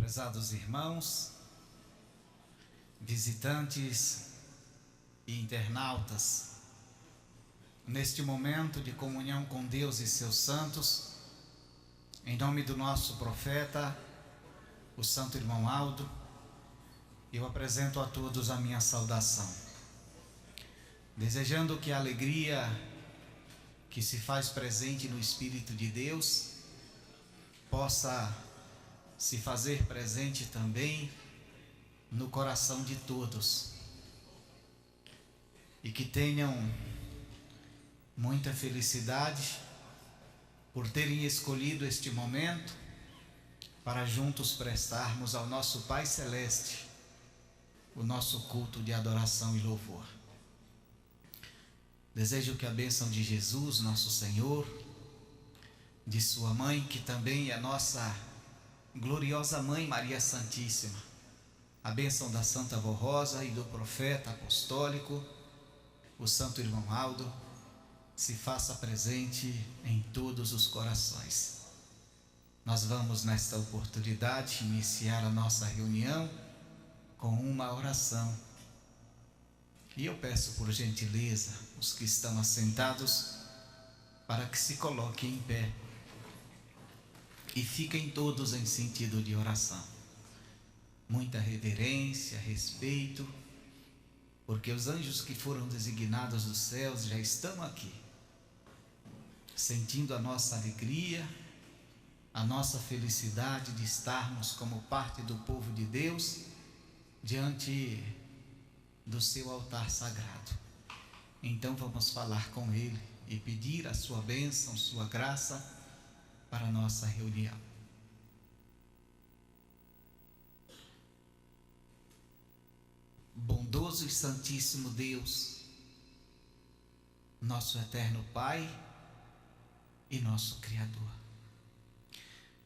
Prezados irmãos, visitantes e internautas, neste momento de comunhão com Deus e seus santos, em nome do nosso profeta, o Santo Irmão Aldo, eu apresento a todos a minha saudação, desejando que a alegria que se faz presente no Espírito de Deus possa se fazer presente também no coração de todos, e que tenham muita felicidade por terem escolhido este momento para juntos prestarmos ao nosso Pai Celeste o nosso culto de adoração e louvor. Desejo que a bênção de Jesus, nosso Senhor, de sua mãe, que também é nossa gloriosa Mãe Maria Santíssima, a bênção da Santa Vó Rosa e do profeta apostólico, o Santo Irmão Aldo, se faça presente em todos os corações. Nós vamos nesta oportunidade iniciar a nossa reunião com uma oração. E eu peço por gentileza os que estão assentados para que se coloquem em pé e fiquem todos em sentido de oração. Muita reverência, respeito, porque os anjos que foram designados dos céus já estão aqui, sentindo a nossa alegria, a nossa felicidade de estarmos como parte do povo de Deus diante do seu altar sagrado. Então vamos falar com Ele e pedir a sua bênção, sua graça para a nossa reunião. Bondoso e santíssimo Deus, nosso eterno Pai e nosso Criador,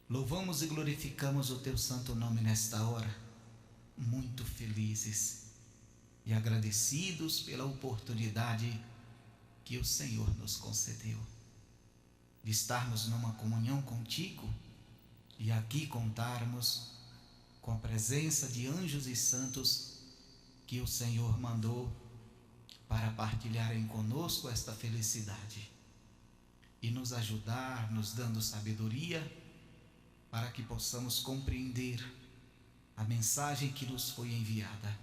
louvamos e glorificamos o Teu santo nome nesta hora, muito felizes e agradecidos pela oportunidade que o Senhor nos concedeu de estarmos numa comunhão contigo e aqui contarmos com a presença de anjos e santos que o Senhor mandou para partilharem conosco esta felicidade e nos ajudar, nos dando sabedoria para que possamos compreender a mensagem que nos foi enviada,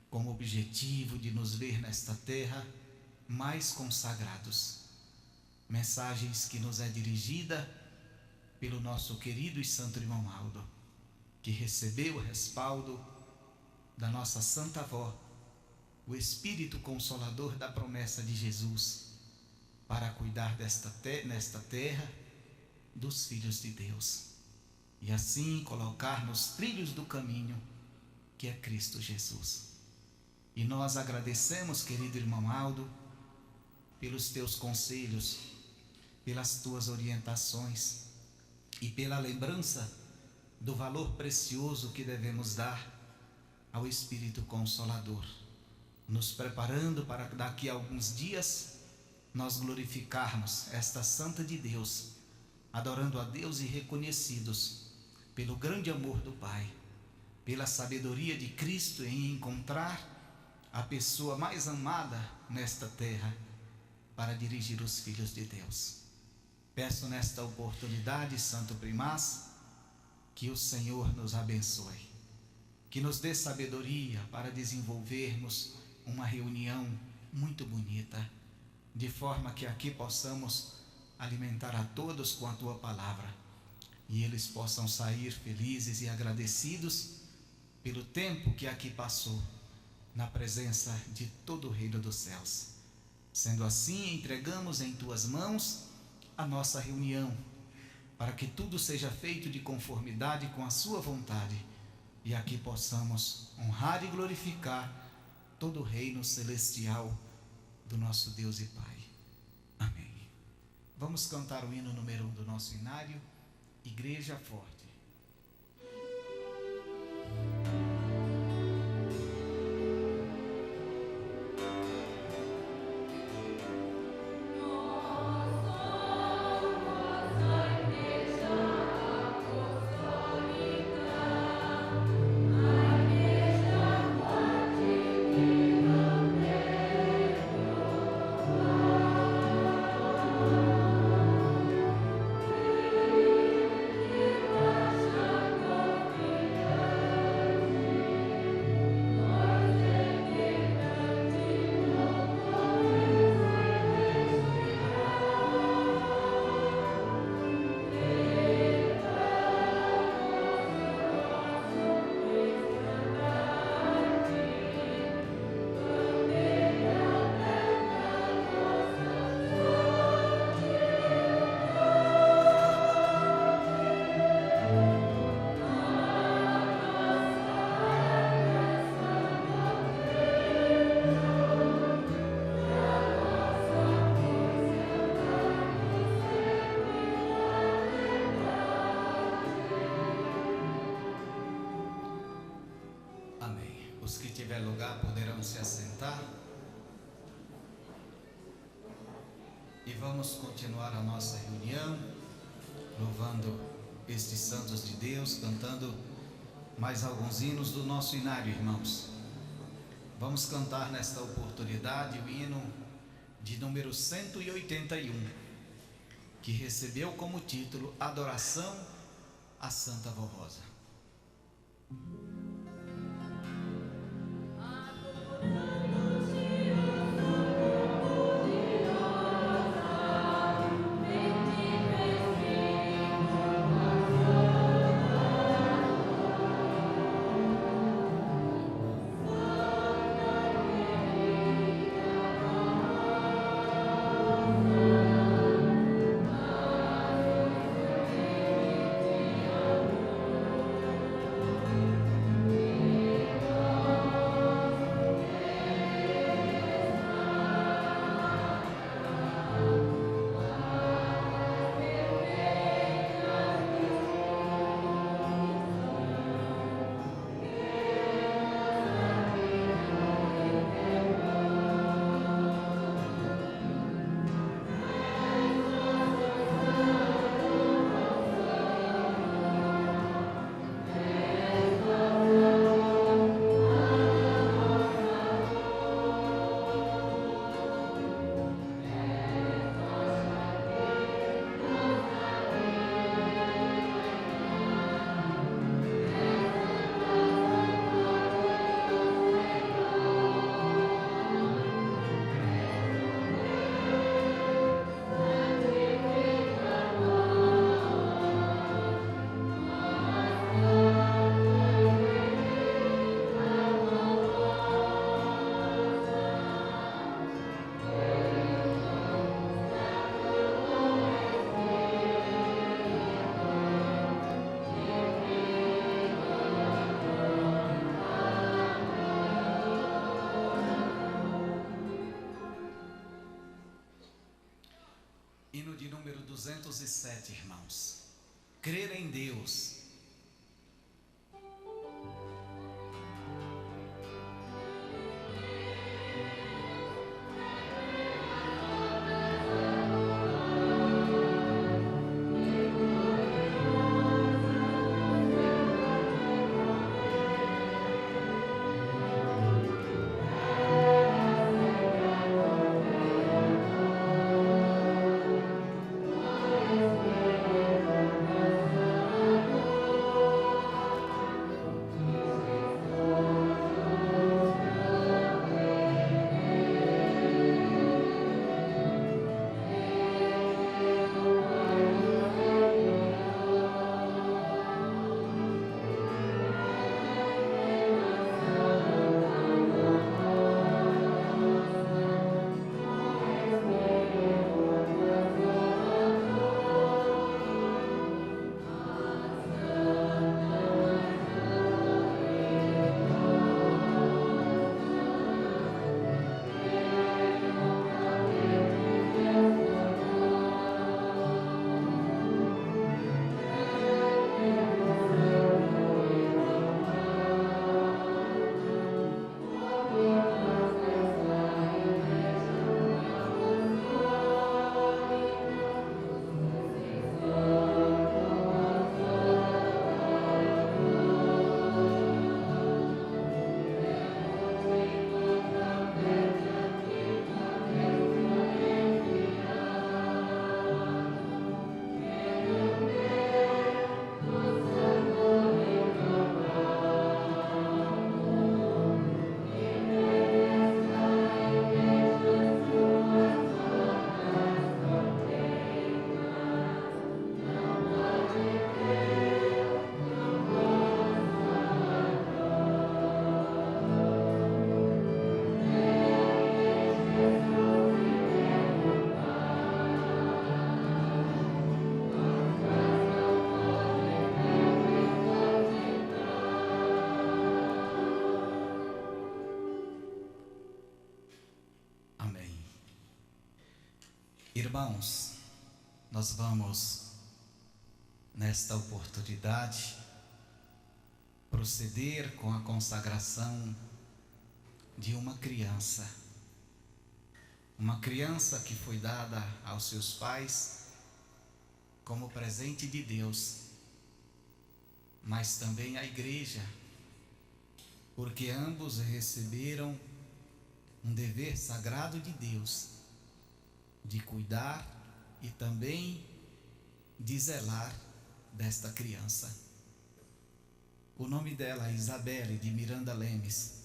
com o objetivo de nos ver nesta terra mais consagrados. Mensagens que nos é dirigida pelo nosso querido e santo irmão Aldo, que recebeu o respaldo da nossa Santa Avó, o Espírito Consolador da promessa de Jesus, para cuidar nesta terra dos filhos de Deus, e assim colocar nos trilhos do caminho que é Cristo Jesus. E nós agradecemos, querido irmão Aldo, pelos teus conselhos, pelas tuas orientações e pela lembrança do valor precioso que devemos dar ao Espírito Consolador, nos preparando para daqui a alguns dias nós glorificarmos esta Santa de Deus, adorando a Deus e reconhecidos pelo grande amor do Pai, pela sabedoria de Cristo em encontrar a pessoa mais amada nesta terra para dirigir os filhos de Deus. Peço nesta oportunidade, Santo Primaz, que o Senhor nos abençoe, que nos dê sabedoria para desenvolvermos uma reunião muito bonita, de forma que aqui possamos alimentar a todos com a Tua palavra e eles possam sair felizes e agradecidos pelo tempo que aqui passou na presença de todo o reino dos céus. Sendo assim, entregamos em Tuas mãos a nossa reunião, para que tudo seja feito de conformidade com a Sua vontade, e aqui possamos honrar e glorificar todo o reino celestial do nosso Deus e Pai. Amém. Vamos cantar o hino número 1 do nosso inário, Igreja Forte. Nossa igreja apostólica tiver lugar poderão se assentar. E vamos continuar a nossa reunião, louvando estes santos de Deus, cantando mais alguns hinos do nosso inário, irmãos. Vamos cantar nesta oportunidade o hino de número 181, que recebeu como título Adoração a Santa Vó Rosa. Hino de número 207, irmãos. Crer em Deus. Irmãos, nós vamos, nesta oportunidade, proceder com a consagração de uma criança que foi dada aos seus pais como presente de Deus, mas também à igreja, porque ambos receberam um dever sagrado de Deus, de cuidar e também de zelar desta criança. O nome dela é Isabelle de Miranda Lemes,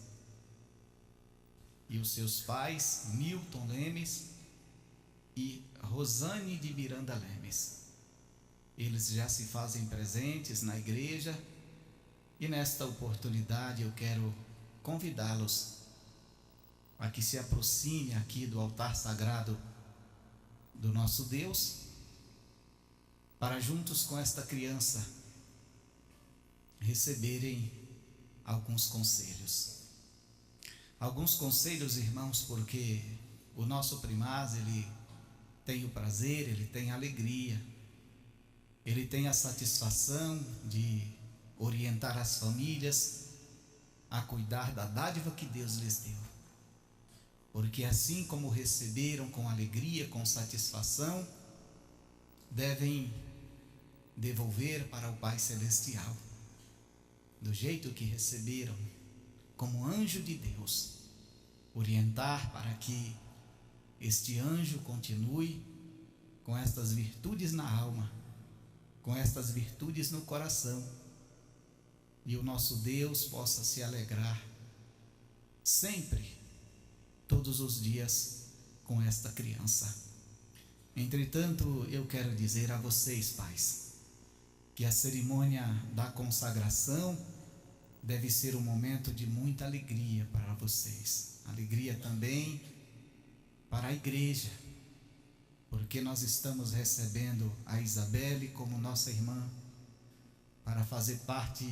e os seus pais, Milton Lemes e Rosane de Miranda Lemes. Eles já se fazem presentes na igreja, e nesta oportunidade eu quero convidá-los a que se aproxime aqui do altar sagrado do nosso Deus, para juntos com esta criança receberem alguns conselhos. Alguns conselhos, irmãos, porque o nosso primaz, ele tem o prazer, ele tem a alegria, ele tem a satisfação de orientar as famílias a cuidar da dádiva que Deus lhes deu. Porque assim como receberam com alegria, com satisfação, devem devolver para o Pai Celestial, do jeito que receberam, como anjo de Deus, orientar para que este anjo continue com estas virtudes na alma, com estas virtudes no coração, e o nosso Deus possa se alegrar sempre, todos os dias, com esta criança. Entretanto, eu quero dizer a vocês, pais, que a cerimônia da consagração deve ser um momento de muita alegria para vocês, alegria também para a igreja, porque nós estamos recebendo a Isabelle como nossa irmã, para fazer parte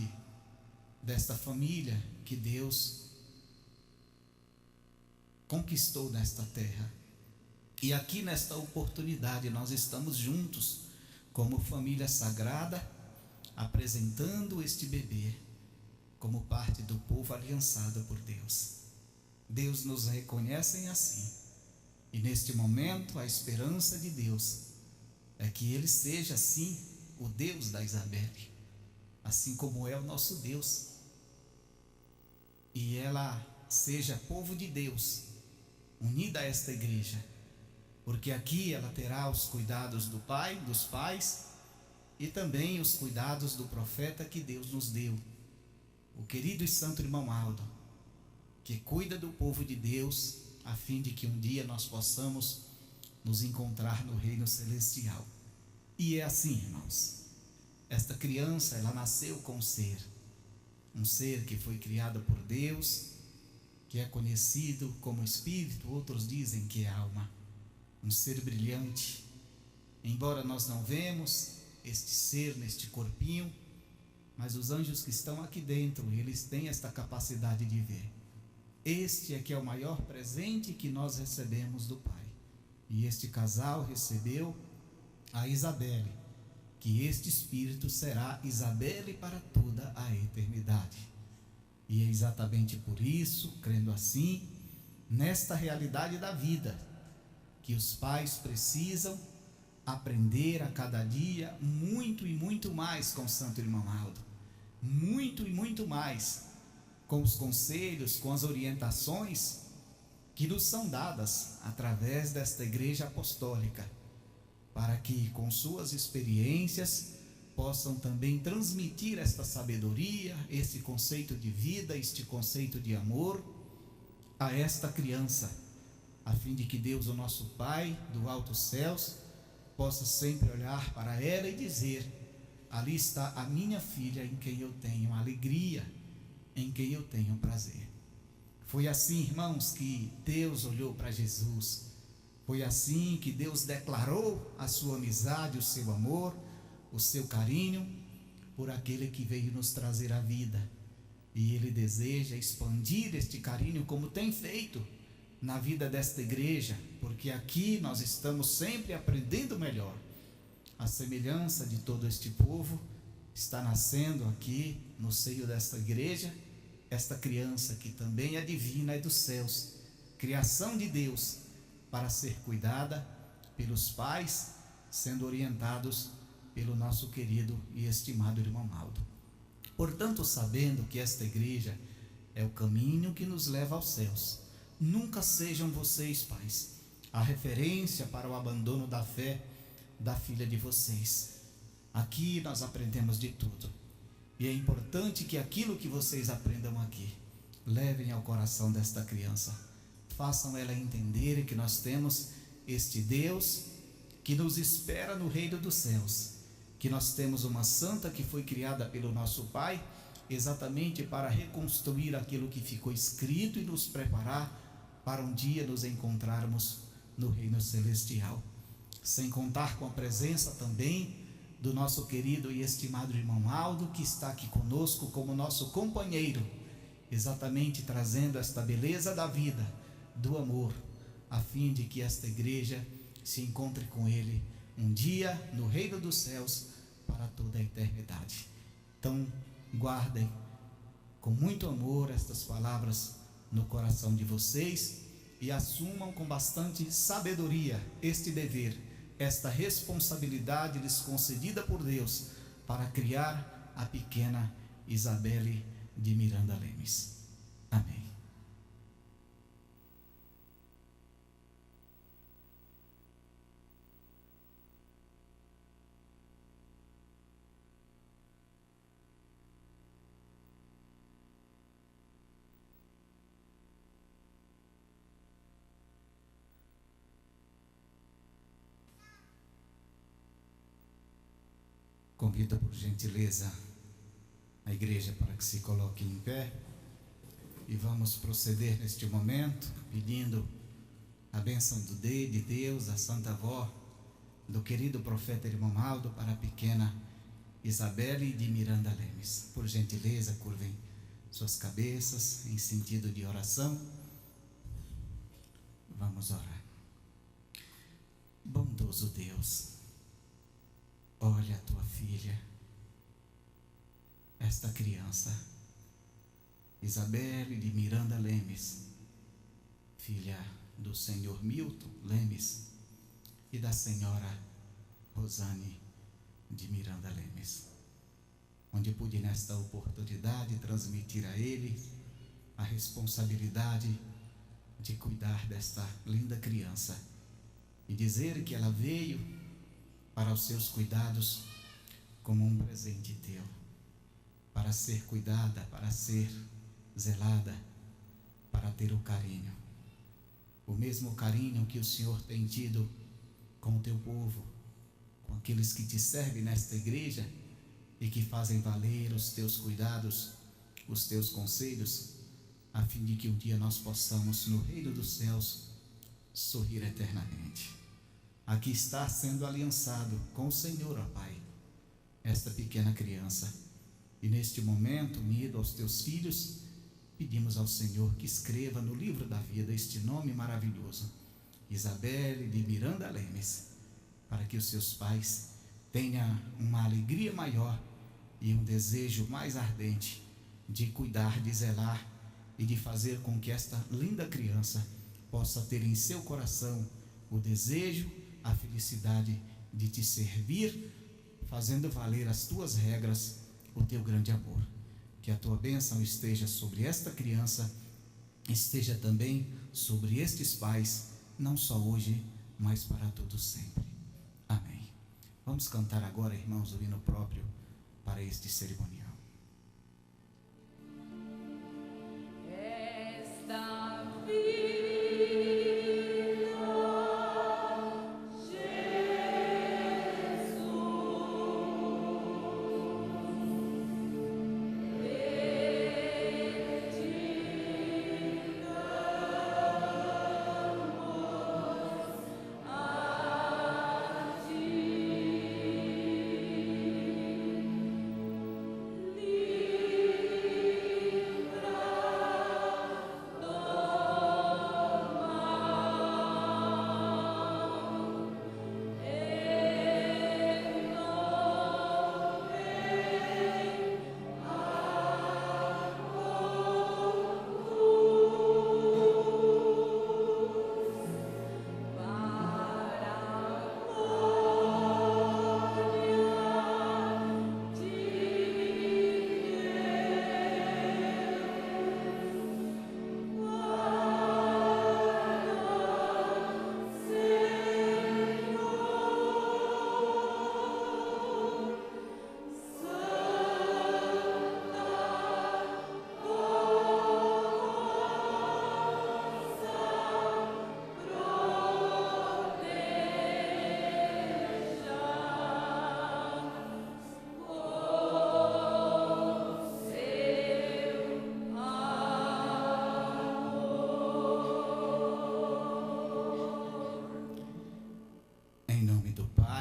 desta família que Deus conquistou nesta terra. E aqui nesta oportunidade nós estamos juntos como família sagrada, apresentando este bebê como parte do povo aliançado por Deus. Deus nos reconhece assim, e neste momento a esperança de Deus é que Ele seja assim o Deus da Isabelle, assim como é o nosso Deus, e ela seja povo de Deus, unida a esta igreja, porque aqui ela terá os cuidados do pai, dos pais, e também os cuidados do profeta que Deus nos deu, o querido e santo irmão Aldo, que cuida do povo de Deus, a fim de que um dia nós possamos nos encontrar no reino celestial. E é assim, irmãos, esta criança, ela nasceu com um ser que foi criado por Deus, que é conhecido como espírito, outros dizem que é alma, um ser brilhante. Embora nós não vemos este ser neste corpinho, mas os anjos que estão aqui dentro, eles têm esta capacidade de ver. Este é que é o maior presente que nós recebemos do Pai. E este casal recebeu a Isabelle, que este espírito será Isabelle para toda a eternidade. E é exatamente por isso, crendo assim, nesta realidade da vida, que os pais precisam aprender a cada dia muito e muito mais com o Santo Irmão Aldo, muito e muito mais com os conselhos, com as orientações que nos são dadas através desta igreja apostólica, para que com suas experiências possam também transmitir esta sabedoria, este conceito de vida, este conceito de amor a esta criança, a fim de que Deus, o nosso Pai do altos céus, possa sempre olhar para ela e dizer: ali está a minha filha, em quem eu tenho alegria, em quem eu tenho prazer. Foi assim, irmãos, que Deus olhou para Jesus. Foi assim que Deus declarou a sua amizade, o seu amor, o seu carinho por aquele que veio nos trazer a vida. E Ele deseja expandir este carinho como tem feito na vida desta igreja, porque aqui nós estamos sempre aprendendo melhor. A semelhança de todo este povo está nascendo aqui no seio desta igreja, esta criança que também é divina, é dos céus, criação de Deus, para ser cuidada pelos pais, sendo orientados pelo nosso querido e estimado irmão Aldo. Portanto, sabendo que esta igreja é o caminho que nos leva aos céus, nunca sejam vocês, pais, a referência para o abandono da fé da filha de vocês. Aqui nós aprendemos de tudo, e é importante que aquilo que vocês aprendam aqui, levem ao coração desta criança, façam ela entender que nós temos este Deus que nos espera no reino dos céus, que nós temos uma santa que foi criada pelo nosso Pai, exatamente para reconstruir aquilo que ficou escrito e nos preparar para um dia nos encontrarmos no reino celestial. Sem contar com a presença também do nosso querido e estimado irmão Aldo, que está aqui conosco como nosso companheiro, exatamente trazendo esta beleza da vida, do amor, a fim de que esta igreja se encontre com ele um dia no reino dos céus para toda a eternidade. Então, guardem com muito amor estas palavras no coração de vocês e assumam com bastante sabedoria este dever, esta responsabilidade lhes concedida por Deus para criar a pequena Isabelle de Miranda Lemes. Amém. Convido por gentileza a igreja para que se coloque em pé e vamos proceder neste momento pedindo a bênção de Deus, a Santa Avó do querido profeta irmão Aldo para a pequena Isabelle de Miranda Lemes. Por gentileza, curvem suas cabeças em sentido de oração. Vamos orar. Bondoso Deus, olha a tua filha, esta criança, Isabelle de Miranda Lemes, filha do senhor Milton Lemes e da senhora Rosane de Miranda Lemes, onde pude nesta oportunidade transmitir a ele a responsabilidade de cuidar desta linda criança e dizer que ela veio para os seus cuidados como um presente teu, para ser cuidada, para ser zelada, para ter o carinho, o mesmo carinho que o Senhor tem tido com o teu povo, com aqueles que te servem nesta igreja e que fazem valer os teus cuidados, os teus conselhos, a fim de que um dia nós possamos no reino dos céus sorrir eternamente. Aqui está sendo aliançado com o Senhor, ó Pai, esta pequena criança. E neste momento, unido aos teus filhos, pedimos ao Senhor que escreva no livro da vida este nome maravilhoso, Isabelle de Miranda Lemes, para que os seus pais tenham uma alegria maior e um desejo mais ardente de cuidar, de zelar e de fazer com que esta linda criança possa ter em seu coração o desejo, a felicidade de te servir, fazendo valer as tuas regras, o teu grande amor. Que a tua bênção esteja sobre esta criança, esteja também sobre estes pais, não só hoje, mas para todos sempre. Amém. Vamos cantar agora, irmãos, o hino próprio para este cerimonial. Esta vida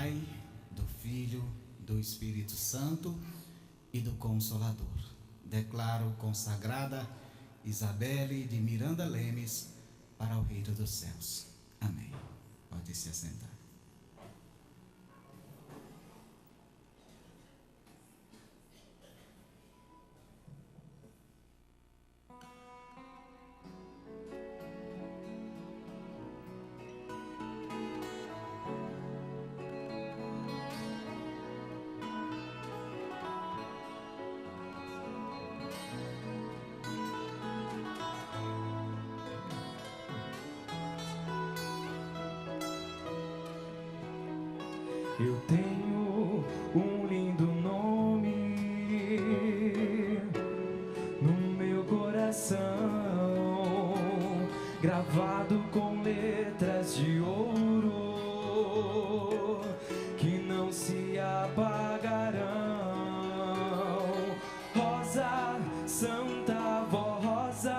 Pai, do Filho, do Espírito Santo e do Consolador. Declaro consagrada Isabelle de Miranda Lemes para o reino dos céus. Amém. Pode se assentar. Eu tenho um lindo nome no meu coração, gravado com letras de ouro que não se apagarão. Rosa, Santa Vó Rosa,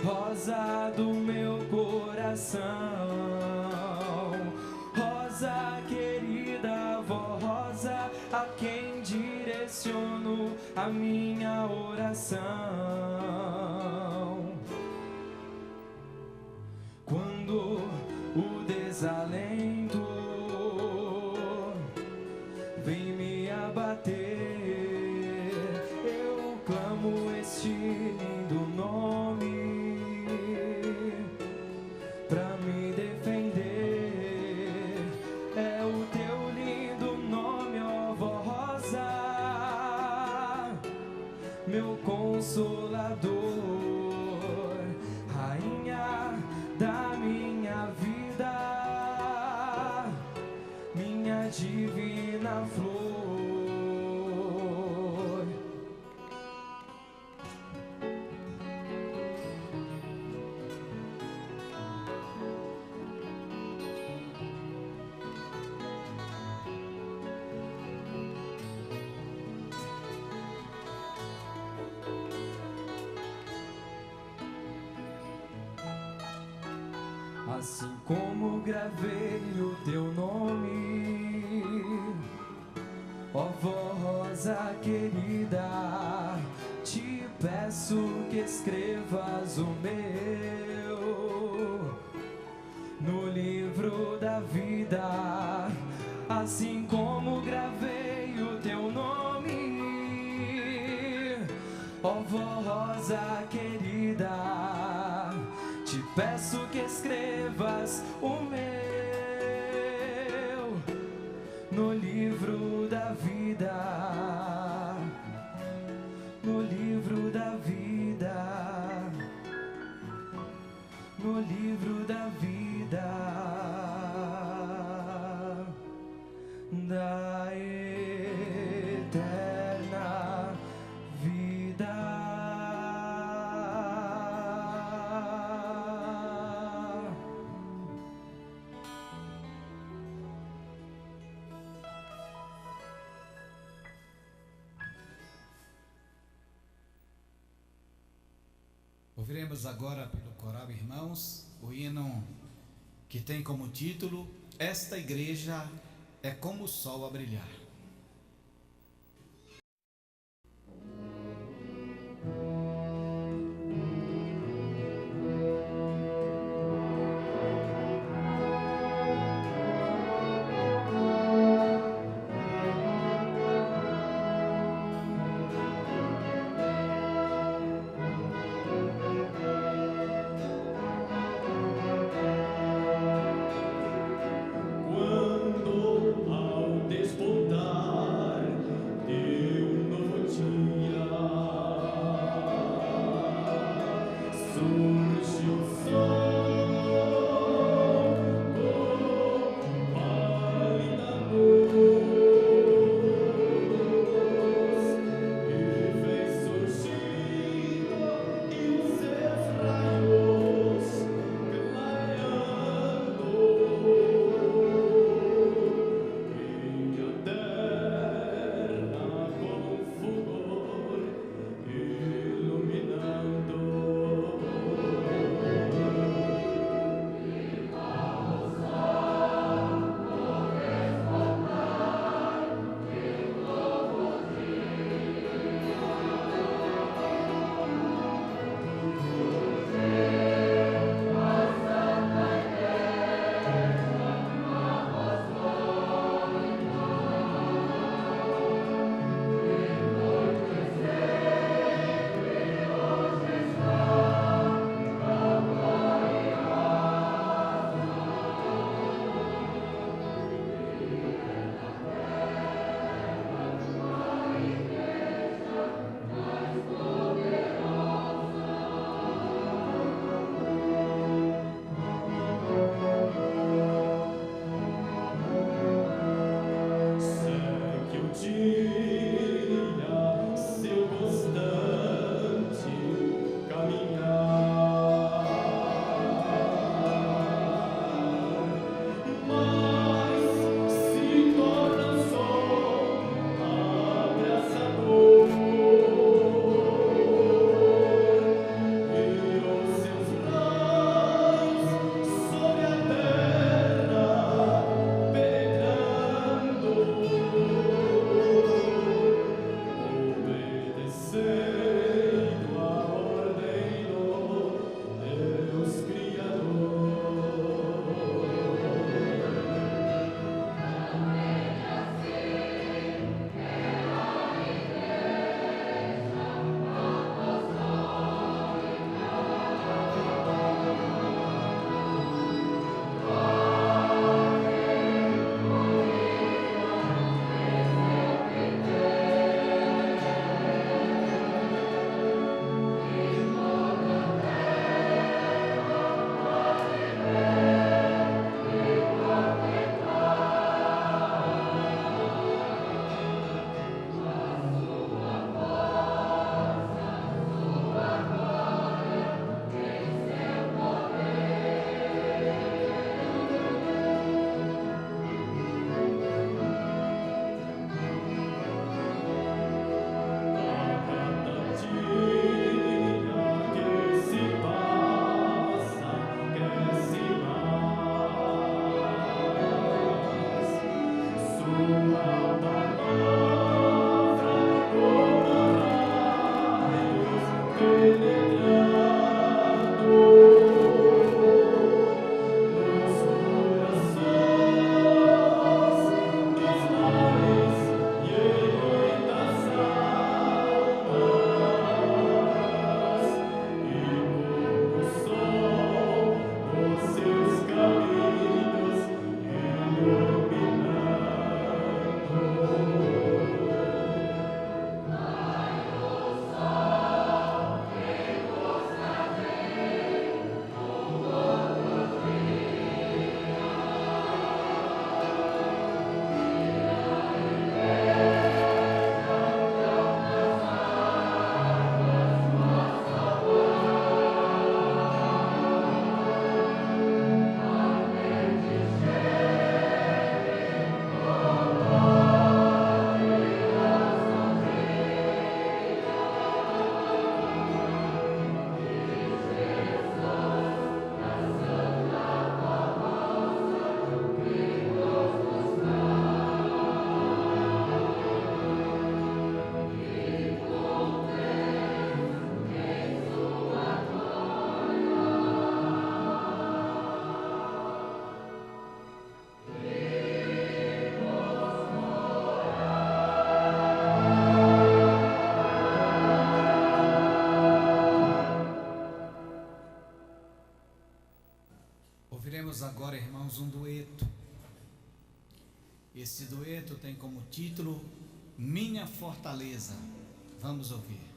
rosa do meu coração. Rosa, querida Vó Rosa, a quem direciono a minha oração. Quando o desalento vem me abater, eu clamo este lindo nome pra me defender. É o teu lindo nome, ó Vó Rosa, meu consolador, rainha da minha vida, minha divina flor. Assim como gravei o teu nome, ó Vó Rosa querida, te peço que escrevas o meu no livro da vida. Assim como gravei o teu nome, ó Vó Rosa querida, te peço que escrevas o meu no livro da vida, no livro da vida, no livro da vida da eterna vida. Ouviremos agora pelo coral Irmãos o hino que tem como título Esta Igreja é como o sol a brilhar. Quando ao despontar Ouviremos agora, irmãos, um dueto. Este dueto tem como título Minha Fortaleza. Vamos ouvir.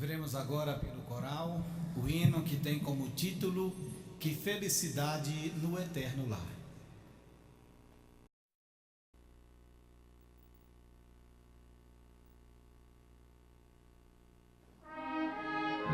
Ouviremos agora pelo coral o hino que tem como título Que Felicidade no Eterno Lar. Música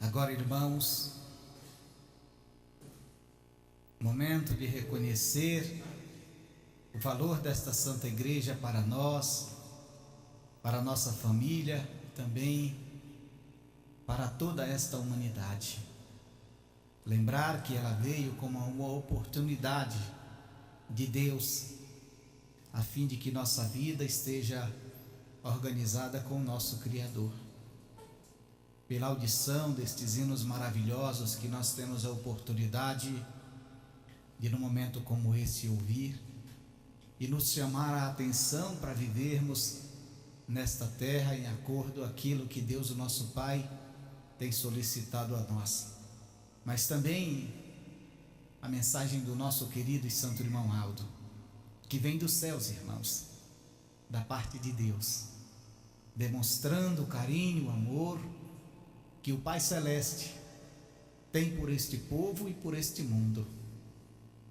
Agora, irmãos, momento de reconhecer o valor desta Santa Igreja para nós, para a nossa família, também para toda esta humanidade. Lembrar que ela veio como uma oportunidade de Deus, a fim de que nossa vida esteja organizada com o nosso Criador. Pela audição destes hinos maravilhosos que nós temos a oportunidade de, num momento como esse, ouvir e nos chamar a atenção para vivermos nesta terra em acordo com aquilo que Deus, o nosso Pai, tem solicitado a nós. Mas também a mensagem do nosso querido e santo irmão Aldo, que vem dos céus, irmãos, da parte de Deus, demonstrando o carinho, o amor que o Pai Celeste tem por este povo e por este mundo,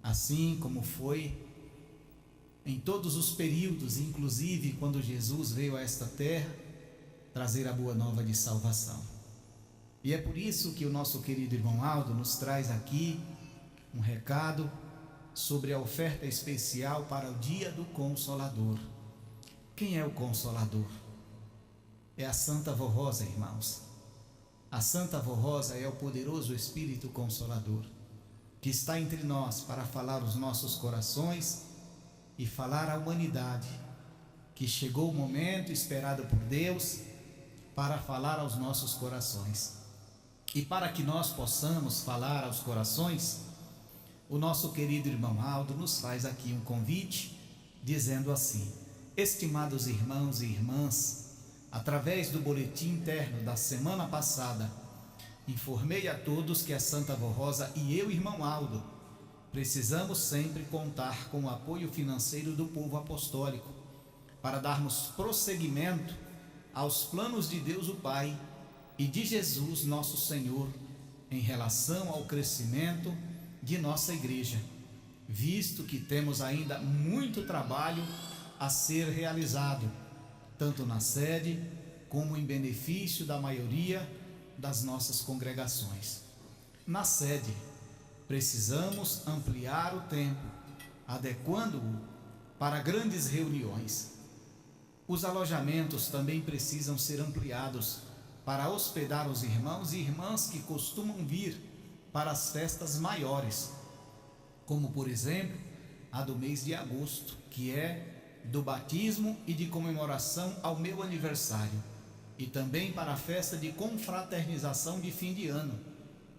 assim como foi em todos os períodos, inclusive quando Jesus veio a esta terra trazer a boa nova de salvação. E é por isso que o nosso querido irmão Aldo nos traz aqui um recado sobre a oferta especial para o dia do Consolador. Quem é o Consolador? É a Santa Vó Rosa, irmãos. A Santa Vó Rosa é o poderoso Espírito Consolador, que está entre nós para falar os nossos corações e falar à humanidade que chegou o momento esperado por Deus para falar aos nossos corações. E para que nós possamos falar aos corações, o nosso querido irmão Aldo nos faz aqui um convite, dizendo assim: estimados irmãos e irmãs, através do boletim interno da semana passada, informei a todos que a Santa Vó Rosa e eu, irmão Aldo, precisamos sempre contar com o apoio financeiro do povo apostólico para darmos prosseguimento aos planos de Deus o Pai e de Jesus nosso Senhor em relação ao crescimento de nossa igreja, visto que temos ainda muito trabalho a ser realizado, tanto na sede como em benefício da maioria das nossas congregações. Na sede, precisamos ampliar o tempo, adequando-o para grandes reuniões. Os alojamentos também precisam ser ampliados para hospedar os irmãos e irmãs que costumam vir para as festas maiores, como por exemplo a do mês de agosto, que é do batismo e de comemoração ao meu aniversário, e também para a festa de confraternização de fim de ano,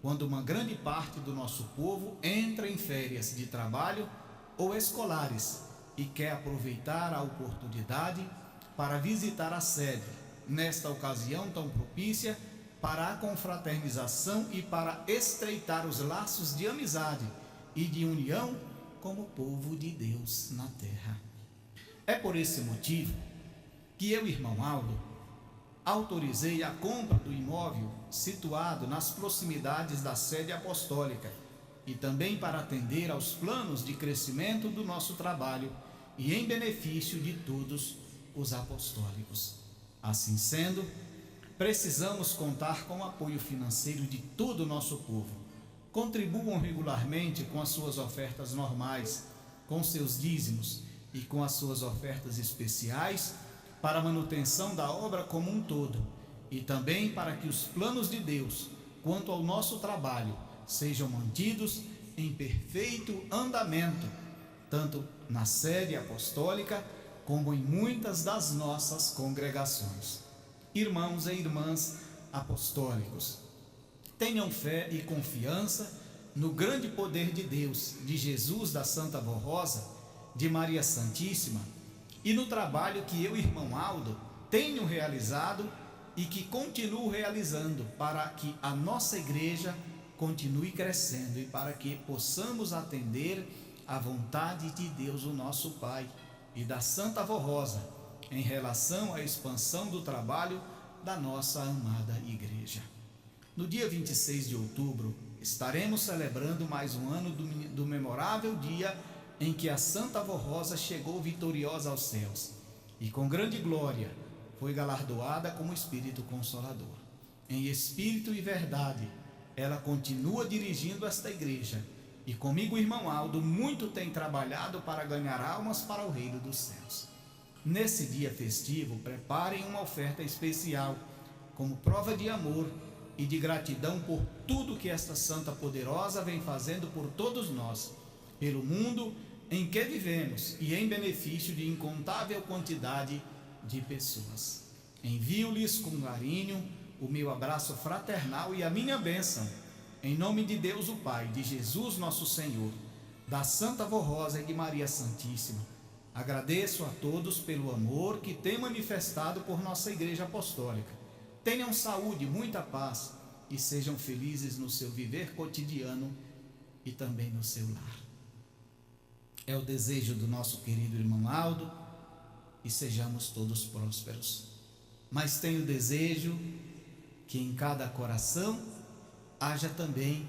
quando uma grande parte do nosso povo entra em férias de trabalho ou escolares e quer aproveitar a oportunidade para visitar a sede, nesta ocasião tão propícia para a confraternização e para estreitar os laços de amizade e de união como povo de Deus na terra. É por esse motivo que eu, irmão Aldo, autorizei a compra do imóvel situado nas proximidades da sede apostólica e também para atender aos planos de crescimento do nosso trabalho e em benefício de todos os apostólicos. Assim sendo, precisamos contar com o apoio financeiro de todo o nosso povo. Contribuam regularmente com as suas ofertas normais, com seus dízimos e com as suas ofertas especiais para a manutenção da obra como um todo e também para que os planos de Deus quanto ao nosso trabalho sejam mantidos em perfeito andamento, tanto na sede apostólica como em muitas das nossas congregações. Irmãos e irmãs apostólicos, tenham fé e confiança no grande poder de Deus, de Jesus, da Santa Vó Rosa, de Maria Santíssima, e no trabalho que eu, irmão Aldo, tenho realizado e que continuo realizando para que a nossa igreja continue crescendo e para que possamos atender à vontade de Deus, o nosso Pai, e da Santa Vó Rosa em relação à expansão do trabalho da nossa amada igreja. No dia 26 de outubro, estaremos celebrando mais um ano do memorável dia em que a Santa Vó Rosa chegou vitoriosa aos céus e com grande glória foi galardoada como Espírito Consolador. em espírito e verdade, ela continua dirigindo esta igreja. E comigo o irmão Aldo muito tem trabalhado para ganhar almas para o reino dos céus. Nesse dia festivo, preparem uma oferta especial, como prova de amor e de gratidão por tudo que esta Santa Poderosa vem fazendo por todos nós, pelo mundo em que vivemos e em benefício de incontável quantidade de pessoas. Envio-lhes com carinho o meu abraço fraternal e a minha bênção, em nome de Deus o Pai, de Jesus nosso Senhor, da Santa Vó Rosa e de Maria Santíssima. Agradeço a todos pelo amor que têm manifestado por nossa Igreja Apostólica. Tenham saúde, muita paz e sejam felizes no seu viver cotidiano e também no seu lar. É o desejo do nosso querido irmão Aldo, e sejamos todos prósperos. Mas tenho o desejo que em cada coração haja também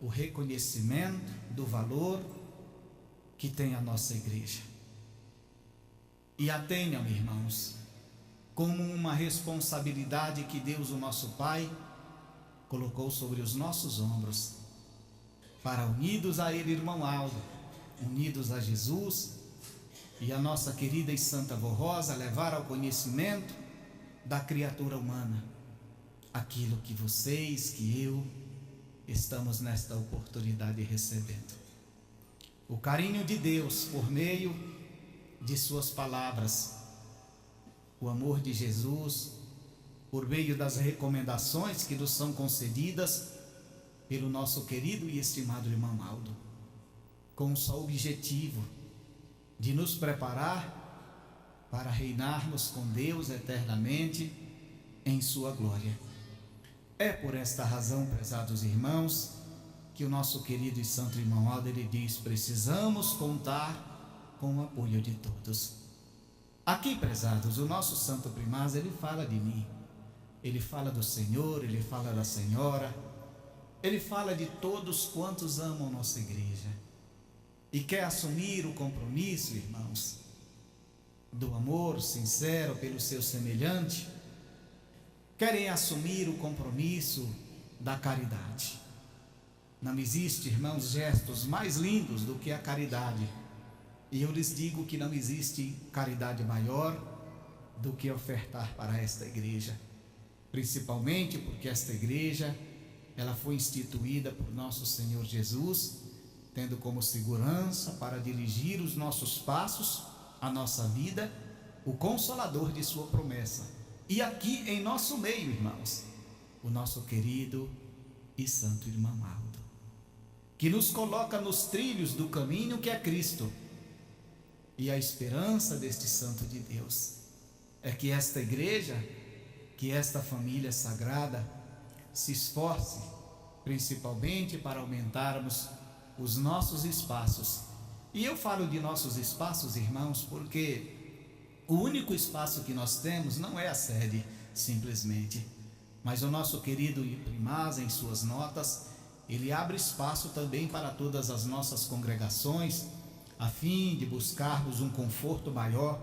o reconhecimento do valor que tem a nossa igreja. E a tenham, irmãos, como uma responsabilidade que Deus, o nosso Pai, colocou sobre os nossos ombros, para unidos a Ele, irmão Aldo, unidos a Jesus e a nossa querida e santa Vó Rosa, levar ao conhecimento da criatura humana aquilo que vocês, que eu, estamos nesta oportunidade recebendo. O carinho de Deus por meio de suas palavras, o amor de Jesus por meio das recomendações que nos são concedidas pelo nosso querido e estimado irmão Aldo, com o só objetivo de nos preparar para reinarmos com Deus eternamente em sua glória. É por esta razão, prezados irmãos, que o nosso querido e santo irmão Aldo, ele diz: precisamos contar com o apoio de todos. Aqui, prezados, o nosso santo primaz, ele fala de mim, ele fala do Senhor, ele fala da Senhora, ele fala de todos quantos amam nossa igreja e quer assumir o compromisso, irmãos, do amor sincero pelo seu semelhante. Querem assumir o compromisso da caridade. Não existe, irmãos, gestos mais lindos do que a caridade. E eu lhes digo que não existe caridade maior do que ofertar para esta igreja. Principalmente porque esta igreja, ela foi instituída por nosso Senhor Jesus, tendo como segurança para dirigir os nossos passos, a nossa vida, o Consolador de sua promessa. E aqui em nosso meio, irmãos, o nosso querido e santo irmão Aldo, que nos coloca nos trilhos do caminho que é Cristo. E a esperança deste santo de Deus é que esta igreja, que esta família sagrada se esforce principalmente para aumentarmos os nossos espaços. E eu falo de nossos espaços, irmãos, porque o único espaço que nós temos não é a sede, simplesmente, mas o nosso querido primaz, em suas notas, ele abre espaço também para todas as nossas congregações, a fim de buscarmos um conforto maior,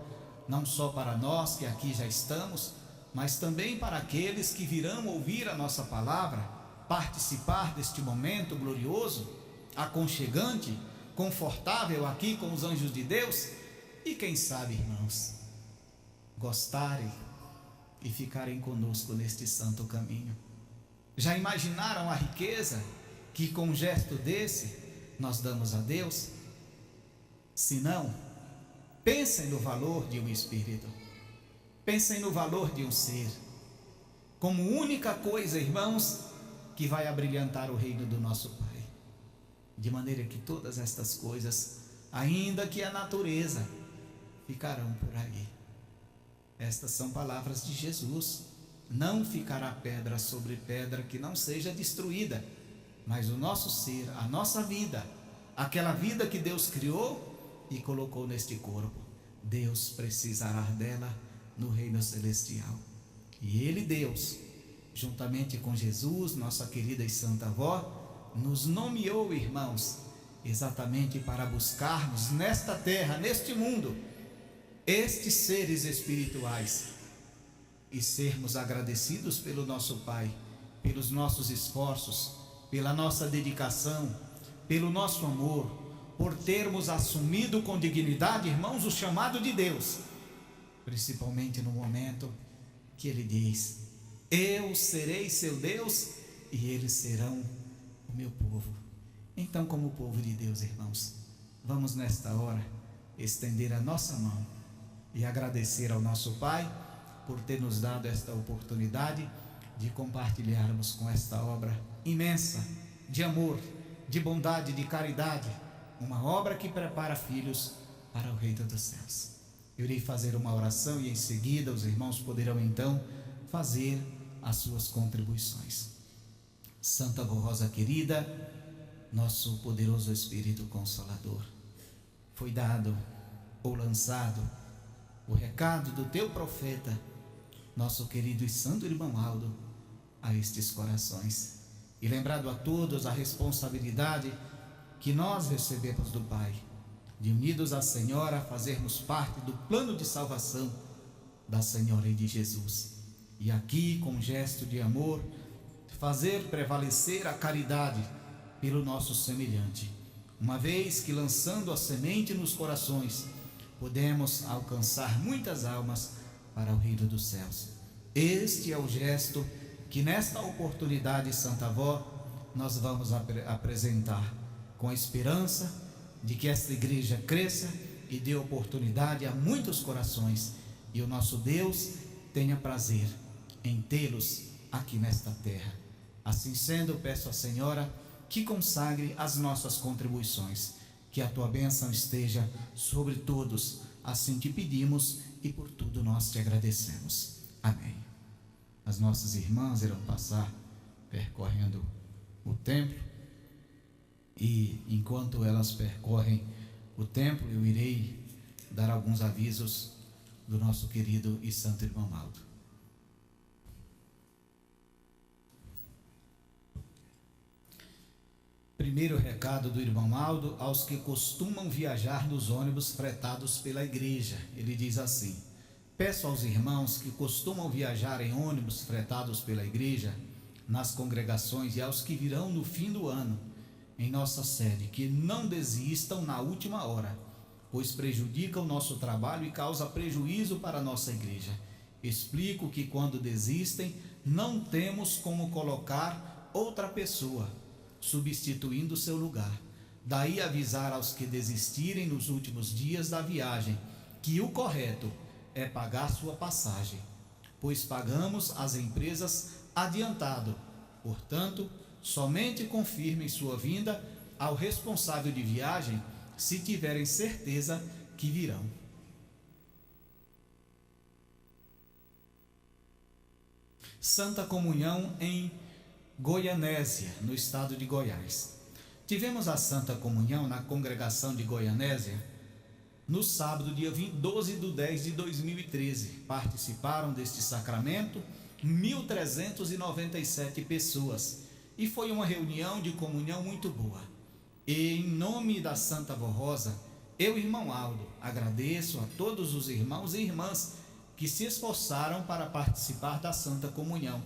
não só para nós que aqui já estamos, mas também para aqueles que virão ouvir a nossa palavra, participar deste momento glorioso, aconchegante, confortável aqui com os anjos de Deus. E quem sabe, irmãos, gostarem e ficarem conosco neste santo caminho. Já imaginaram a riqueza que com um gesto desse nós damos a Deus? Se não, pensem no valor de um espírito, pensem no valor de um ser, como única coisa, irmãos, que vai abrilhantar o reino do nosso Pai, de maneira que todas estas coisas, ainda que a natureza, ficarão por aí. Estas são palavras de Jesus. Não ficará pedra sobre pedra que não seja destruída, mas o nosso ser, a nossa vida, aquela vida que Deus criou e colocou neste corpo, Deus precisará dela no reino celestial. E Ele, Deus, juntamente com Jesus, nossa querida e santa avó, nos nomeou, irmãos, exatamente para buscarmos nesta terra, neste mundo, estes seres espirituais e sermos agradecidos pelo nosso Pai, pelos nossos esforços, pela nossa dedicação, pelo nosso amor, por termos assumido com dignidade, irmãos, o chamado de Deus, principalmente no momento que Ele diz: eu serei seu Deus e eles serão o meu povo. Então, como povo de Deus, irmãos, vamos nesta hora estender a nossa mão e agradecer ao nosso Pai por ter nos dado esta oportunidade de compartilharmos com esta obra imensa de amor, de bondade, de caridade, uma obra que prepara filhos para o reino dos céus. Eu irei fazer uma oração e em seguida os irmãos poderão então fazer as suas contribuições. Santa Avó Rosa querida, nosso poderoso Espírito Consolador, foi dado ou lançado o recado do teu profeta, nosso querido e santo irmão Aldo, a estes corações, e lembrado a todos a responsabilidade que nós recebemos do Pai, de unidos à Senhora fazermos parte do plano de salvação da Senhora e de Jesus, e aqui com um gesto de amor fazer prevalecer a caridade pelo nosso semelhante, uma vez que lançando a semente nos corações podemos alcançar muitas almas para o reino dos céus. Este é o gesto que nesta oportunidade, Santa Avó, nós vamos apresentar, com a esperança de que esta igreja cresça e dê oportunidade a muitos corações, e o nosso Deus tenha prazer em tê-los aqui nesta terra. Assim sendo, peço à Senhora que consagre as nossas contribuições, que a tua bênção esteja sobre todos, assim te pedimos e por tudo nós te agradecemos. Amém. As nossas irmãs irão passar percorrendo o templo, e enquanto elas percorrem o templo, eu irei dar alguns avisos do nosso querido e santo irmão Aldo. Primeiro recado do irmão Aldo aos que costumam viajar nos ônibus fretados pela igreja. Ele diz assim: peço aos irmãos que costumam viajar em ônibus fretados pela igreja, nas congregações, e aos que virão no fim do ano em nossa sede, que não desistam na última hora, pois prejudica o nosso trabalho e causa prejuízo para a nossa igreja. Explico que quando desistem, não temos como colocar outra pessoa substituindo o seu lugar. Daí avisar aos que desistirem nos últimos dias da viagem que o correto é pagar sua passagem, pois pagamos às empresas adiantado. Portanto, somente confirmem sua vinda ao responsável de viagem se tiverem certeza que virão. Santa Comunhão em Goianésia, no estado de Goiás. Tivemos a Santa Comunhão na congregação de Goianésia no sábado, dia 12/10/2013. Participaram deste sacramento 1.397 pessoas e foi uma reunião de comunhão muito boa. E em nome da Santa Avó Rosa, eu, irmão Aldo, agradeço a todos os irmãos e irmãs que se esforçaram para participar da Santa Comunhão,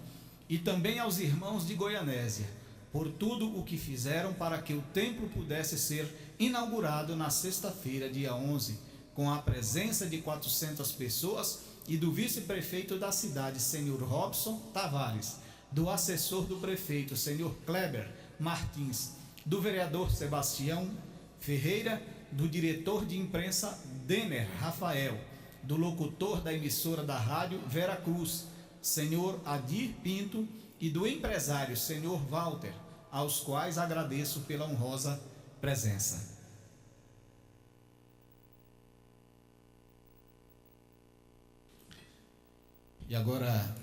e também aos irmãos de Goianésia, por tudo o que fizeram para que o templo pudesse ser inaugurado na sexta-feira, dia 11, com a presença de 400 pessoas e do vice-prefeito da cidade, senhor Robson Tavares, do assessor do prefeito, senhor Kleber Martins, do vereador Sebastião Ferreira, do diretor de imprensa Denner Rafael, do locutor da emissora da rádio Vera Cruz, senhor Adir Pinto, e do empresário senhor Walter, aos quais agradeço pela honrosa presença. E agora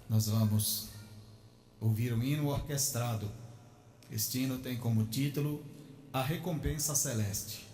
nós vamos ouvir um hino orquestrado. Este hino tem como título A Recompensa Celeste.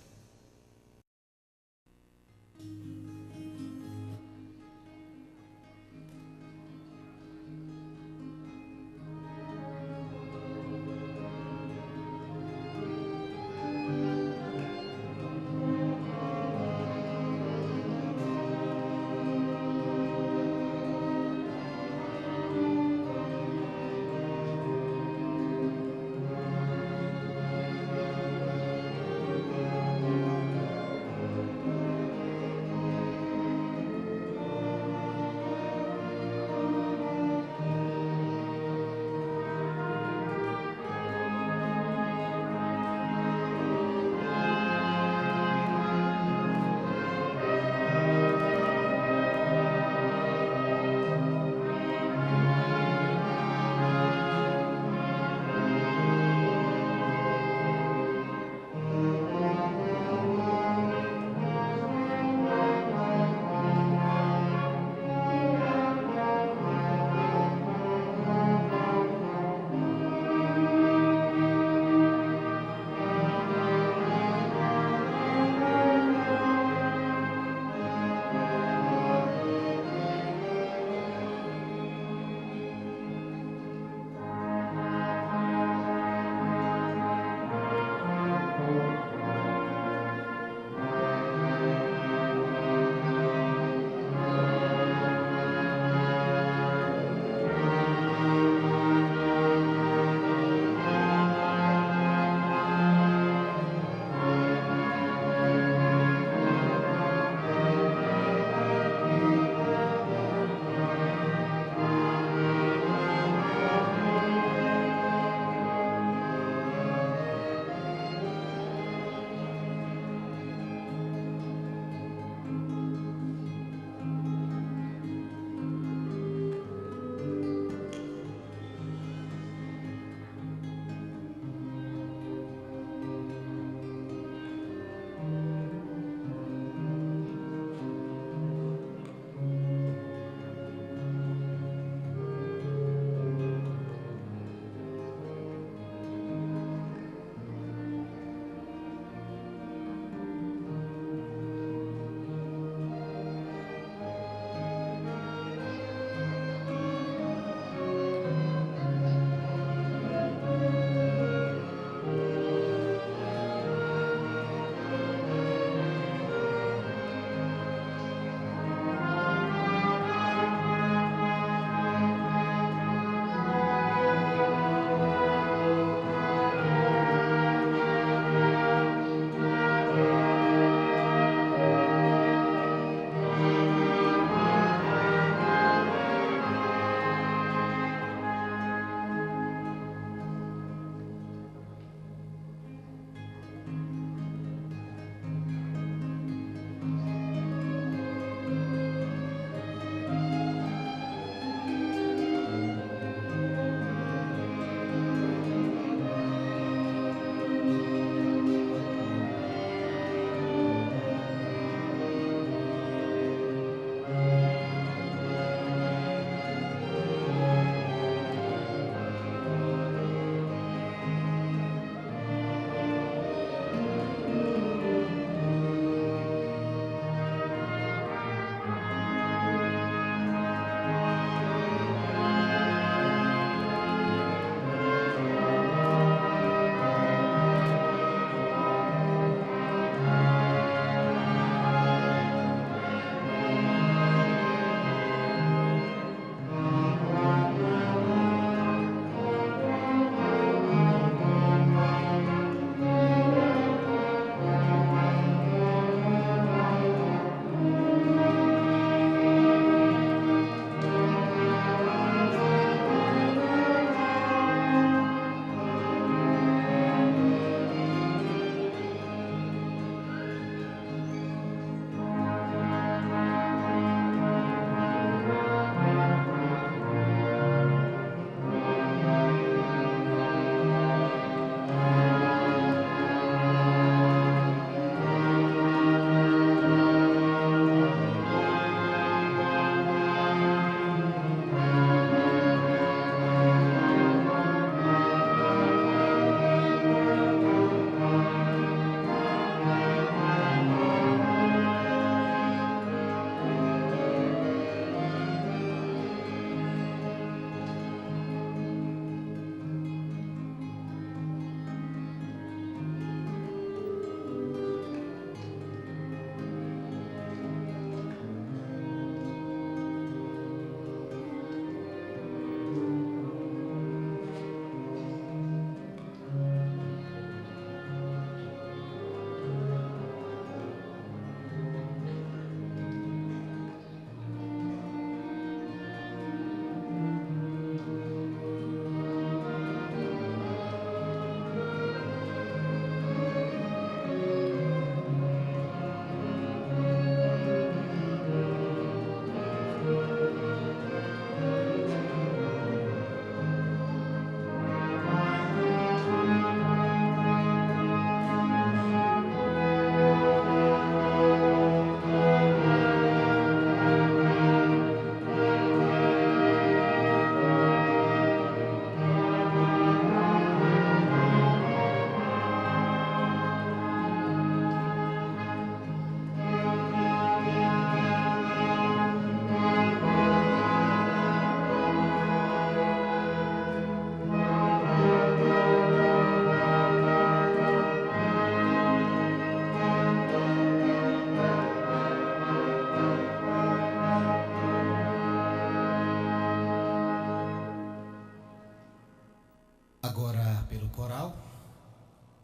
Agora pelo coral,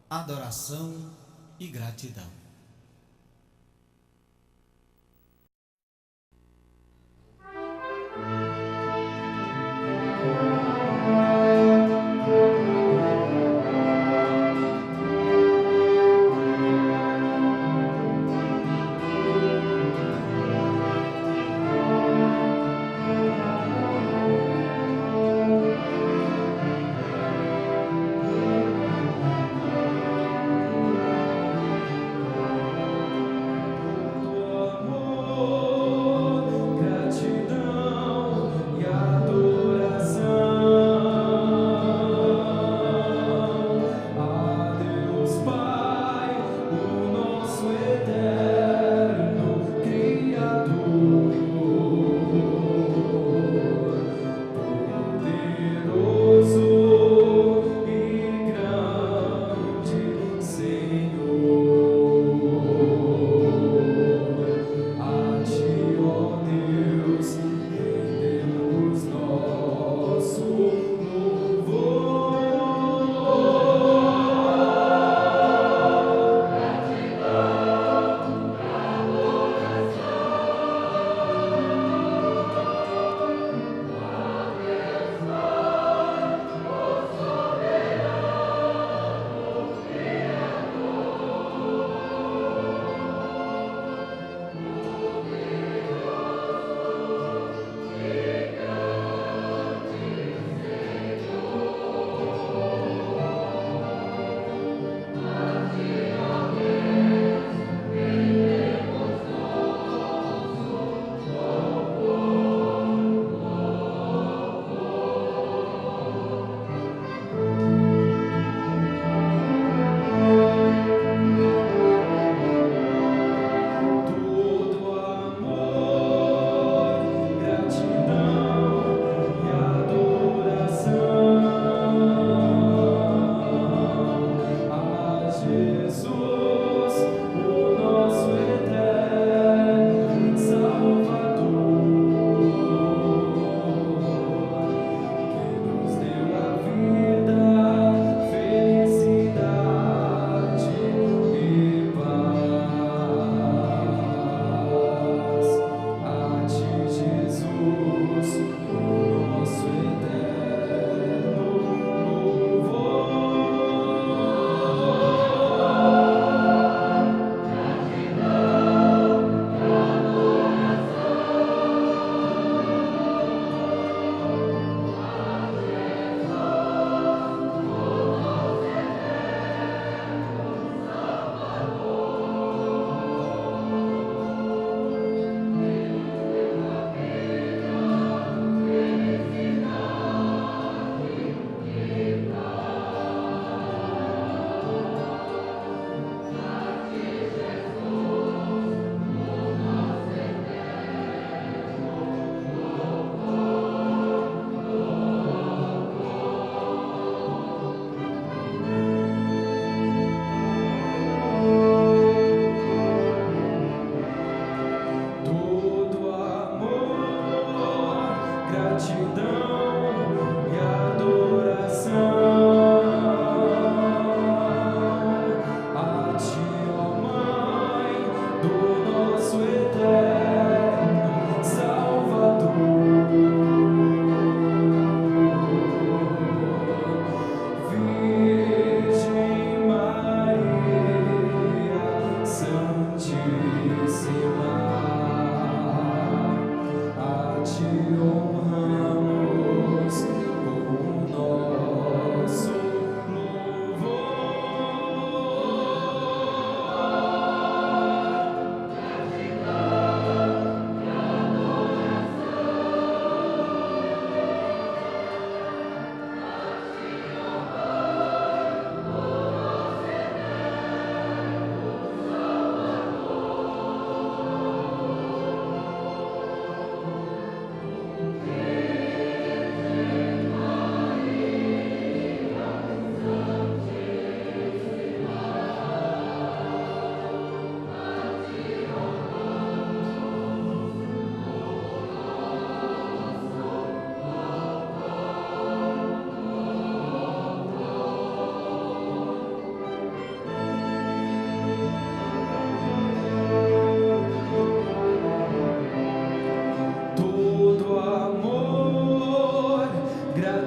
adoração e gratidão.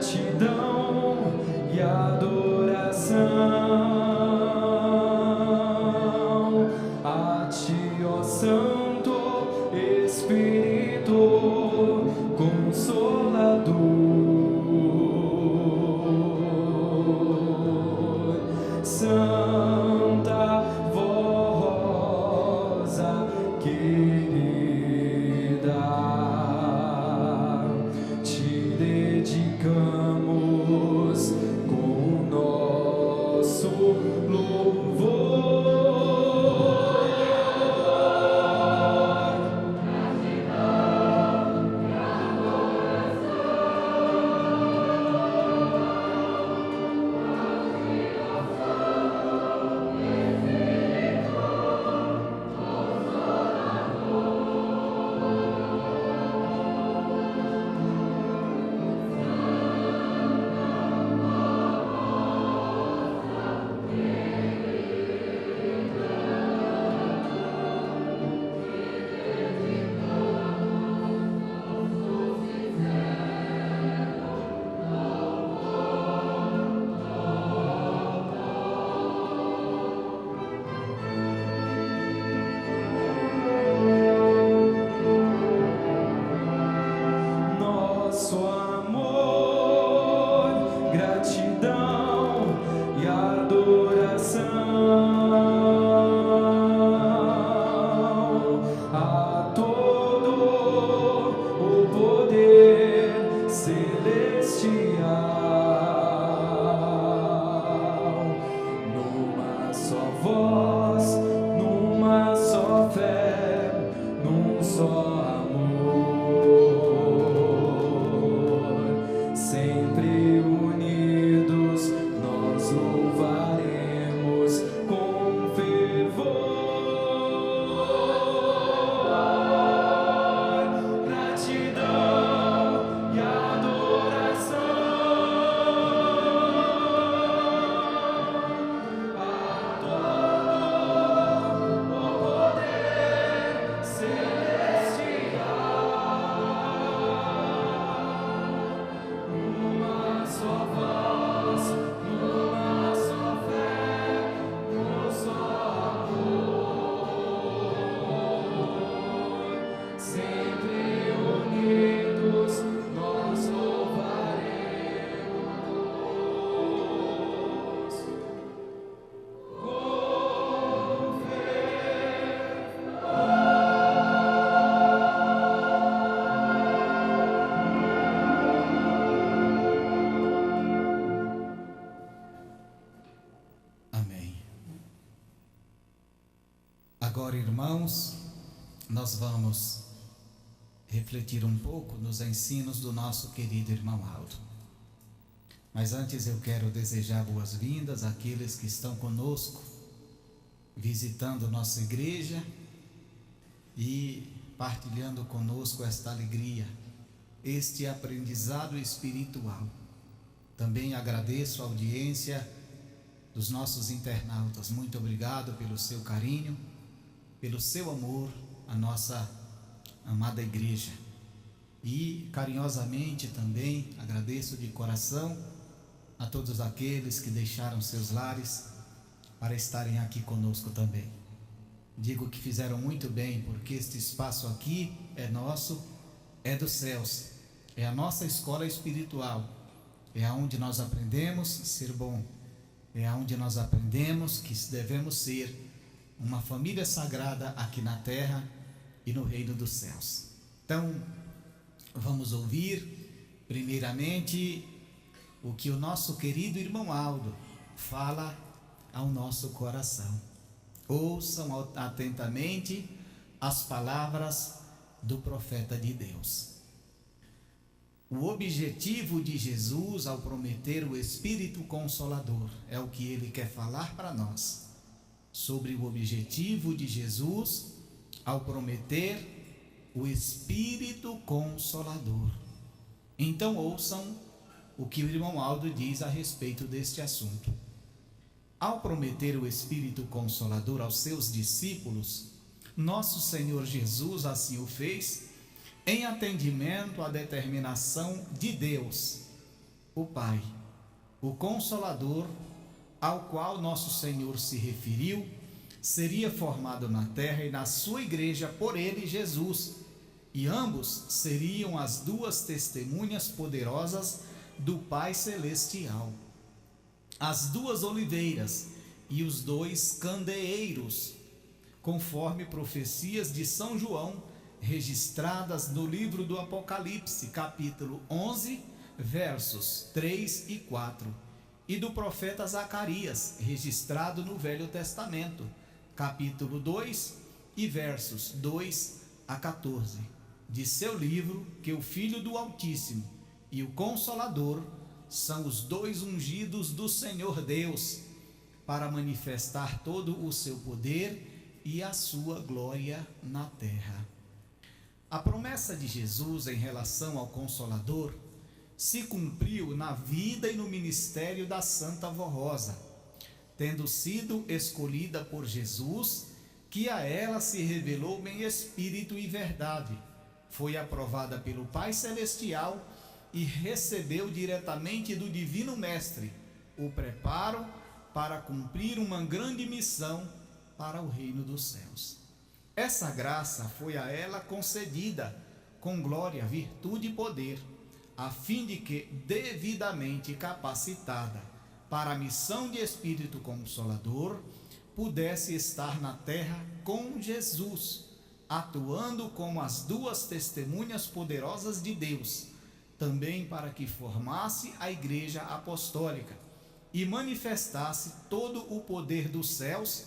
gratidão e adoração a ti, ó Santo Espírito Consolador, Santa Rosa querida, te dedicamos com nosso louvor. Nosso amor, gratidão e adoração a todo o poder celestial, numa só voz, numa só fé, num só amor, sempre unidos nós louvaremos com fervor, gratidão e adoração a todo o poder celestial, numa só voz, numa só fé, num só amor, sempre unidos nós louvaremos com Amém. Agora, irmãos, nós vamos refletir um pouco nos ensinos do nosso querido irmão Aldo. Mas antes eu quero desejar boas-vindas àqueles que estão conosco, visitando nossa igreja e partilhando conosco esta alegria, este aprendizado espiritual. Também agradeço a audiência dos nossos internautas. Muito obrigado pelo seu carinho, pelo seu amor à nossa amada igreja. E carinhosamente também agradeço de coração a todos aqueles que deixaram seus lares para estarem aqui conosco também. Digo que fizeram muito bem, porque este espaço aqui é nosso, é dos céus, é a nossa escola espiritual, é aonde nós aprendemos a ser bom, é aonde nós aprendemos que devemos ser uma família sagrada aqui na terra e no reino dos céus. Então, vamos ouvir primeiramente o que o nosso querido irmão Aldo fala ao nosso coração. Ouçam atentamente as palavras do profeta de Deus. O objetivo de Jesus ao prometer o Espírito Consolador é o que ele quer falar para nós, sobre o objetivo de Jesus ao prometer o Espírito Consolador. Então ouçam o que o irmão Aldo diz a respeito deste assunto. Ao prometer o Espírito Consolador aos seus discípulos, nosso Senhor Jesus assim o fez em atendimento à determinação de Deus o Pai, o Consolador, ao qual nosso Senhor se referiu, seria formado na terra e na sua igreja por ele, Jesus, e ambos seriam as duas testemunhas poderosas do Pai Celestial, as duas oliveiras e os dois candeeiros, conforme profecias de São João, registradas no livro do Apocalipse, capítulo 11, versos 3 e 4, e do profeta Zacarias, registrado no Velho Testamento, capítulo 2 e versos 2 a 14, de seu livro, que o Filho do Altíssimo e o Consolador são os dois ungidos do Senhor Deus, para manifestar todo o seu poder e a sua glória na terra. A promessa de Jesus em relação ao Consolador se cumpriu na vida e no ministério da Santa Vó Rosa, tendo sido escolhida por Jesus, que a ela se revelou em espírito e verdade, foi aprovada pelo Pai Celestial e recebeu diretamente do Divino Mestre o preparo para cumprir uma grande missão para o reino dos céus. Essa graça foi a ela concedida com glória, virtude e poder, a fim de que, devidamente capacitada para a missão de Espírito Consolador, pudesse estar na terra com Jesus, atuando como as duas testemunhas poderosas de Deus, também para que formasse a Igreja Apostólica e manifestasse todo o poder dos céus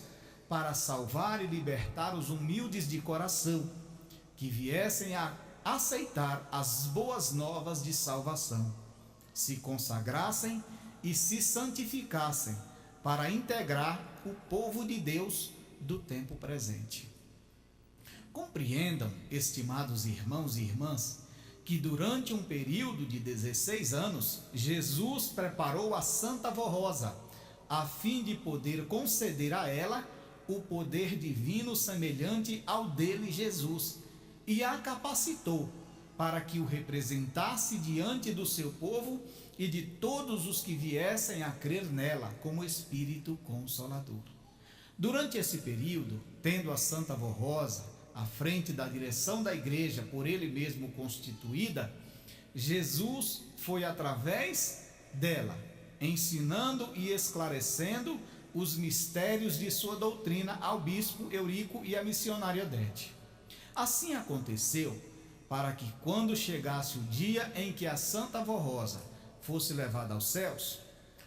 para salvar e libertar os humildes de coração, que viessem a aceitar as boas novas de salvação, se consagrassem e se santificassem para integrar o povo de Deus do tempo presente. Compreendam, estimados irmãos e irmãs, que durante um período de 16 anos, Jesus preparou a Santa Vó Rosa, a fim de poder conceder a ela o poder divino semelhante ao dele, Jesus, e a capacitou para que o representasse diante do seu povo e de todos os que viessem a crer nela como Espírito Consolador. Durante esse período, tendo a Santa Vó Rosa à frente da direção da igreja por ele mesmo constituída, Jesus foi através dela, ensinando e esclarecendo os mistérios de sua doutrina ao bispo Eurico e à missionária Odete. Assim aconteceu para que, quando chegasse o dia em que a Santa Vó Rosa fosse levada aos céus,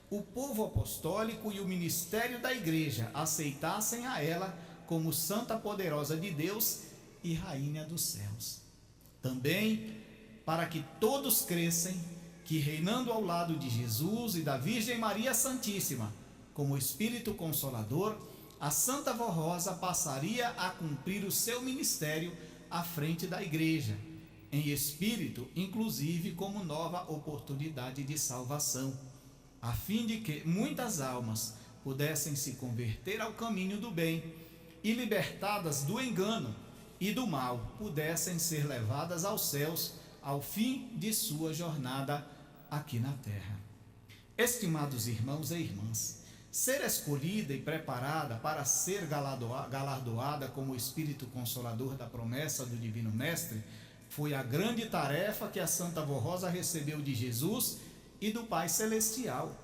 o povo apostólico e o ministério da igreja aceitassem a ela como Santa Poderosa de Deus e Rainha dos céus. Também para que todos crescem que, reinando ao lado de Jesus e da Virgem Maria Santíssima, como Espírito Consolador, a Santa Vó Rosa passaria a cumprir o seu ministério à frente da igreja, em espírito, inclusive como nova oportunidade de salvação, a fim de que muitas almas pudessem se converter ao caminho do bem e, libertadas do engano e do mal, pudessem ser levadas aos céus ao fim de sua jornada aqui na terra. Estimados irmãos e irmãs, ser escolhida e preparada para ser galardoada como Espírito Consolador da promessa do Divino Mestre foi a grande tarefa que a Santa Vó Rosa recebeu de Jesus e do Pai Celestial.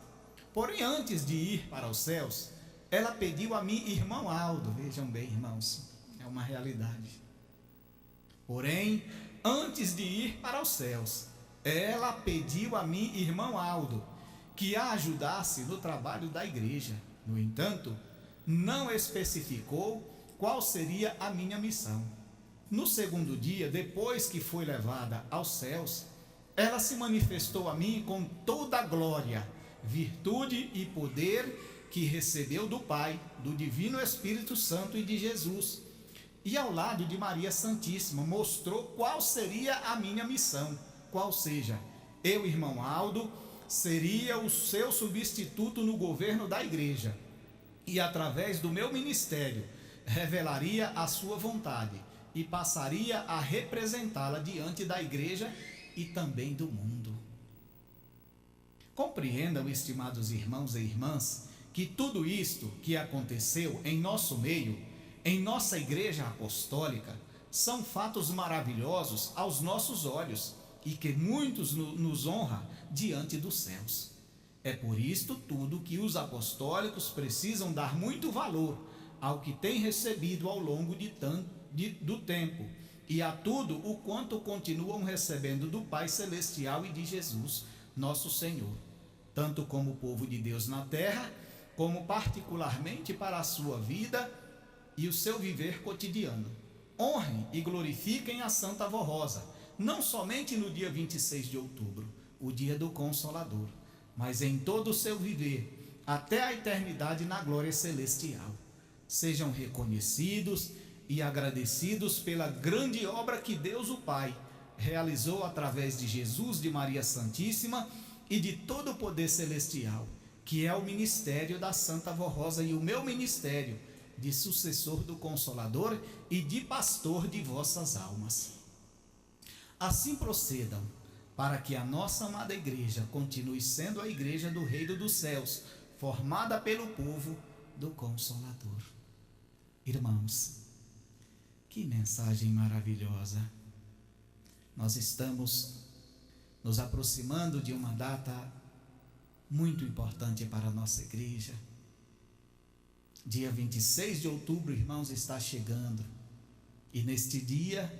Porém, antes de ir para os céus, ela pediu a mim, irmão Aldo, vejam bem, irmãos, é uma realidade. Porém, antes de ir para os céus, ela pediu a mim, irmão Aldo, que a ajudasse no trabalho da igreja. No entanto, não especificou qual seria a minha missão. No segundo dia, depois que foi levada aos céus, ela se manifestou a mim com toda a glória, virtude e poder que recebeu do Pai, do Divino Espírito Santo e de Jesus. E ao lado de Maria Santíssima, mostrou qual seria a minha missão, qual seja, eu, irmão Aldo, seria o seu substituto no governo da igreja e, através do meu ministério, revelaria a sua vontade e passaria a representá-la diante da igreja e também do mundo. Compreendam, estimados irmãos e irmãs, que tudo isto que aconteceu em nosso meio, em nossa igreja apostólica, são fatos maravilhosos aos nossos olhos e que muitos nos honra diante dos céus. É por isto tudo que os apostólicos precisam dar muito valor ao que têm recebido ao longo do tempo e a tudo o quanto continuam recebendo do Pai Celestial e de Jesus, nosso Senhor, tanto como povo de Deus na terra, como particularmente para a sua vida e o seu viver cotidiano. Honrem e glorifiquem a Santa Vó Rosa, não somente no dia 26 de outubro, o dia do Consolador, mas em todo o seu viver, até a eternidade na glória celestial. Sejam reconhecidos e agradecidos pela grande obra que Deus o Pai realizou através de Jesus, de Maria Santíssima e de todo o poder celestial, que é o ministério da Santa Vó Rosa e o meu ministério de sucessor do Consolador e de pastor de vossas almas. Assim procedam, para que a nossa amada igreja continue sendo a igreja do Reino dos Céus, formada pelo povo do Consolador. Irmãos, que mensagem maravilhosa! Nós estamos nos aproximando de uma data muito importante para a nossa igreja. Dia 26 de outubro, irmãos, está chegando. E neste dia,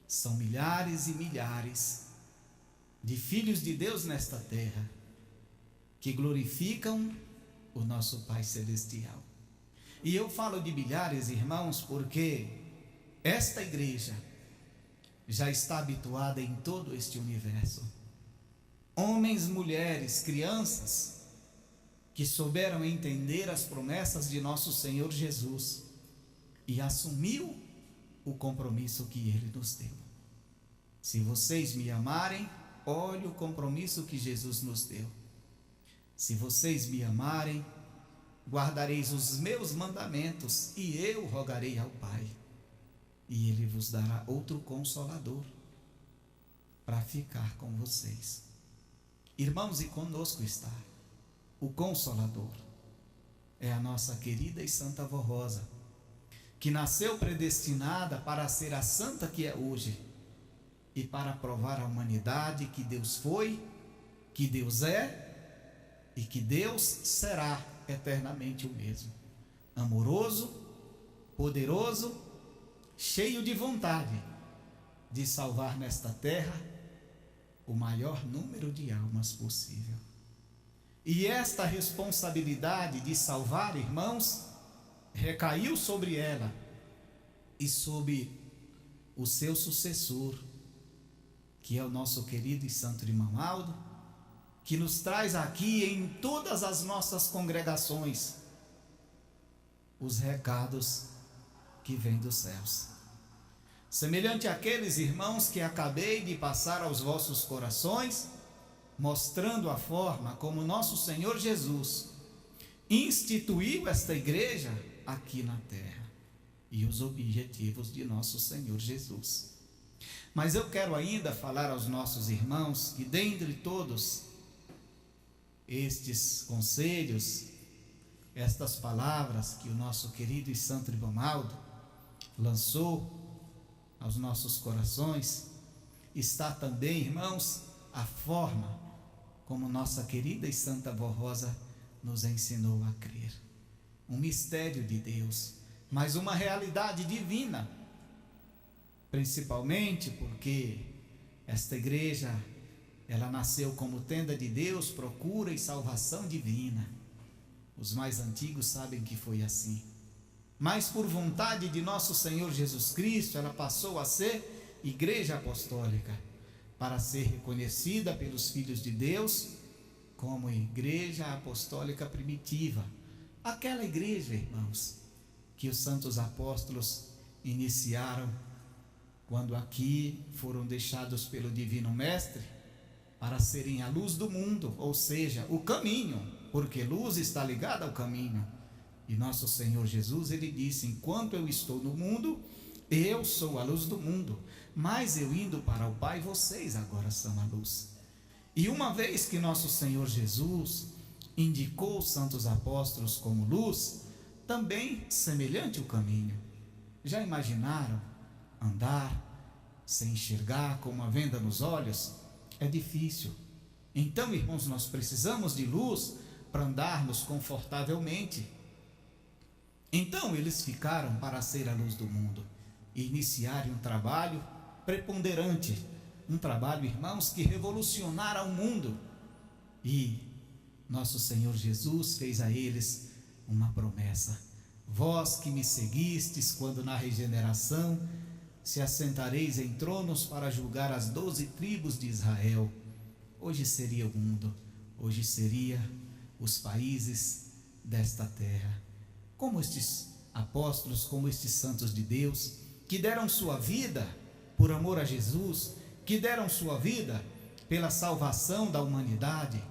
são milhares e milhares de filhos de Deus nesta terra que glorificam o nosso Pai Celestial. E eu falo de milhares, irmãos, porque esta igreja já está habituada em todo este universo. Homens, mulheres, crianças que souberam entender as promessas de nosso Senhor Jesus e assumiu o compromisso que Ele nos deu. Se vocês me amarem, olhe o compromisso que Jesus nos deu. Se vocês me amarem, guardareis os meus mandamentos, e eu rogarei ao Pai, e Ele vos dará outro Consolador para ficar com vocês. Irmãos, e conosco está o Consolador. É a nossa querida e Santa Vó Rosa, que nasceu predestinada para ser a santa que é hoje e para provar à humanidade que Deus foi, que Deus é e que Deus será eternamente o mesmo. Amoroso, poderoso, cheio de vontade de salvar nesta terra o maior número de almas possível. E esta responsabilidade de salvar, irmãos, recaiu sobre ela e sobre o seu sucessor, que é o nosso querido e santo irmão Aldo, que nos traz aqui em todas as nossas congregações os recados que vêm dos céus. Semelhante àqueles irmãos que acabei de passar aos vossos corações, mostrando a forma como nosso Senhor Jesus instituiu esta igreja aqui na terra e os objetivos de nosso Senhor Jesus. Mas eu quero ainda falar aos nossos irmãos que dentre todos estes conselhos, estas palavras que o nosso querido e santo irmão Aldo lançou aos nossos corações, está também, irmãos, a forma como nossa querida e santa Vó Rosa nos ensinou a crer. Um mistério de Deus, mas uma realidade divina, principalmente porque esta igreja, ela nasceu como tenda de Deus, procura e salvação divina. Os mais antigos sabem que foi assim. Mas por vontade de nosso Senhor Jesus Cristo, ela passou a ser igreja apostólica, para ser reconhecida pelos filhos de Deus como igreja apostólica primitiva. Aquela igreja, irmãos, que os santos apóstolos iniciaram quando aqui foram deixados pelo Divino Mestre para serem a luz do mundo, ou seja, o caminho, porque luz está ligada ao caminho. E nosso Senhor Jesus, ele disse: enquanto eu estou no mundo, eu sou a luz do mundo, mas eu indo para o Pai, vocês agora são a luz. E uma vez que nosso Senhor Jesus indicou os santos apóstolos como luz, também semelhante o caminho. Já imaginaram andar sem enxergar com uma venda nos olhos? É difícil. Então, irmãos, nós precisamos de luz para andarmos confortavelmente. Então eles ficaram para ser a luz do mundo e iniciarem um trabalho preponderante, um trabalho, irmãos, que revolucionara o mundo. E nosso Senhor Jesus fez a eles uma promessa: vós que me seguistes quando na regeneração se assentareis em tronos para julgar as 12 tribos de Israel. Hoje seria o mundo, hoje seria os países desta terra. Como estes apóstolos, como estes santos de Deus, que deram sua vida por amor a Jesus, que deram sua vida pela salvação da humanidade,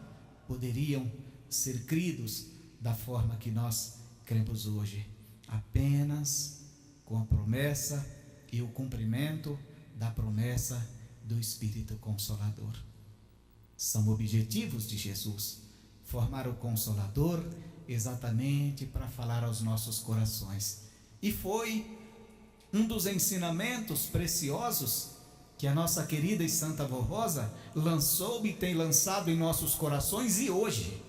poderiam ser cridos da forma que nós cremos hoje, apenas com a promessa e o cumprimento da promessa do Espírito Consolador. São objetivos de Jesus, formar o Consolador exatamente para falar aos nossos corações. E foi um dos ensinamentos preciosos que a nossa querida e santa Vó Rosa lançou e tem lançado em nossos corações, e hoje,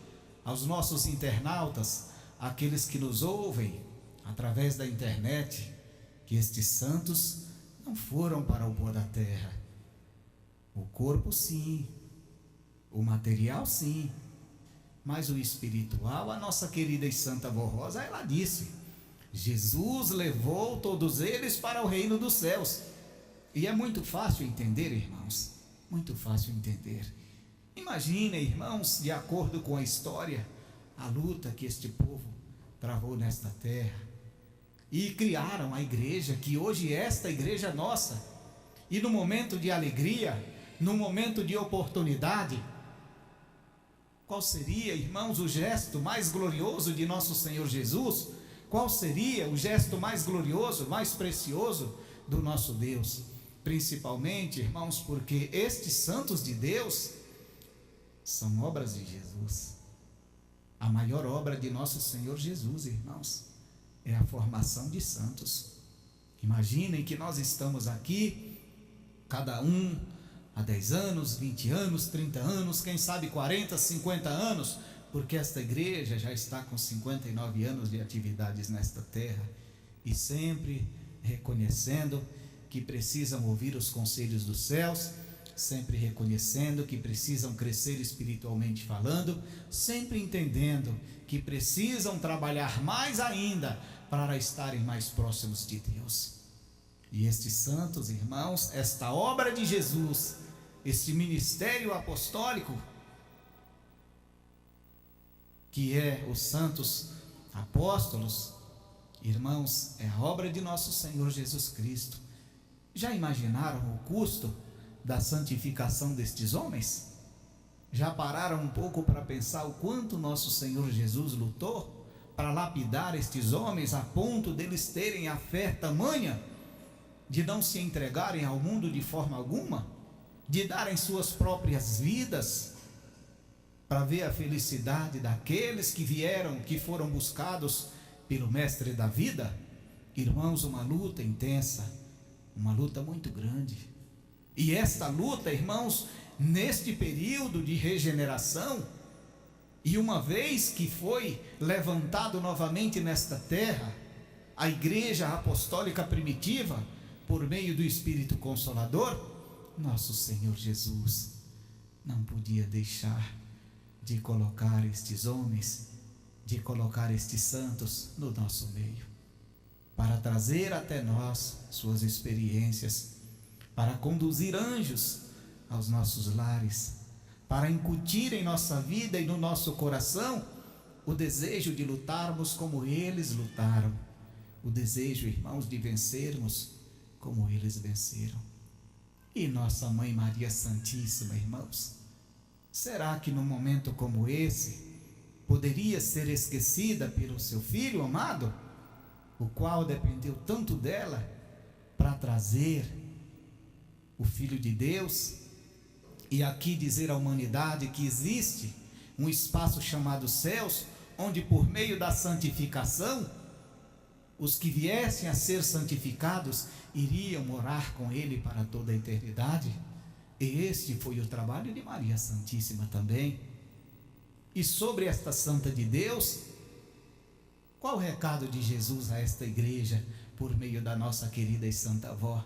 aos nossos internautas, aqueles que nos ouvem através da internet, que estes santos não foram para o pó da terra. O corpo sim, o material sim, mas o espiritual, a nossa querida e santa Vó Rosa, ela disse: Jesus levou todos eles para o reino dos céus. E é muito fácil entender, irmãos, muito fácil entender. Imaginem, irmãos, de acordo com a história, a luta que este povo travou nesta terra, e criaram a igreja, que hoje é esta igreja nossa. E no momento de alegria, no momento de oportunidade, qual seria, irmãos, o gesto mais glorioso de nosso Senhor Jesus? Qual seria o gesto mais glorioso, mais precioso do nosso Deus? Principalmente, irmãos, porque estes santos de Deus são obras de Jesus. A maior obra de nosso Senhor Jesus, irmãos, é a formação de santos. Imaginem que nós estamos aqui, cada um há 10 anos, 20 anos, 30 anos, quem sabe 40, 50 anos, porque esta igreja já está com 59 anos de atividades nesta terra, e sempre reconhecendo que precisam ouvir os conselhos dos céus, sempre reconhecendo que precisam crescer espiritualmente falando, sempre entendendo que precisam trabalhar mais ainda para estarem mais próximos de Deus. E estes santos, irmãos, esta obra de Jesus, este ministério apostólico, que é os santos apóstolos, irmãos, é a obra de nosso Senhor Jesus Cristo. Já imaginaram o custo da santificação destes homens? Já pararam um pouco para pensar o quanto nosso Senhor Jesus lutou para lapidar estes homens, a ponto deles terem a fé tamanha de não se entregarem ao mundo de forma alguma, de darem suas próprias vidas para ver a felicidade daqueles que vieram, que foram buscados pelo Mestre da vida? Irmãos, uma luta intensa, uma luta muito grande. E esta luta, irmãos, neste período de regeneração, e uma vez que foi levantado novamente nesta terra a igreja apostólica primitiva, por meio do Espírito Consolador, nosso Senhor Jesus não podia deixar de colocar estes homens, de colocar estes santos no nosso meio, para trazer até nós suas experiências, para conduzir anjos aos nossos lares, para incutir em nossa vida e no nosso coração o desejo de lutarmos como eles lutaram, o desejo, irmãos, de vencermos como eles venceram. E nossa Mãe Maria Santíssima, irmãos, será que num momento como esse poderia ser esquecida pelo seu Filho amado, o qual dependeu tanto dela para trazer o Filho de Deus e aqui dizer à humanidade que existe um espaço chamado céus, onde por meio da santificação, os que viessem a ser santificados iriam morar com Ele para toda a eternidade. E este foi o trabalho de Maria Santíssima também. E sobre esta Santa de Deus, qual o recado de Jesus a esta igreja por meio da nossa querida e santa avó?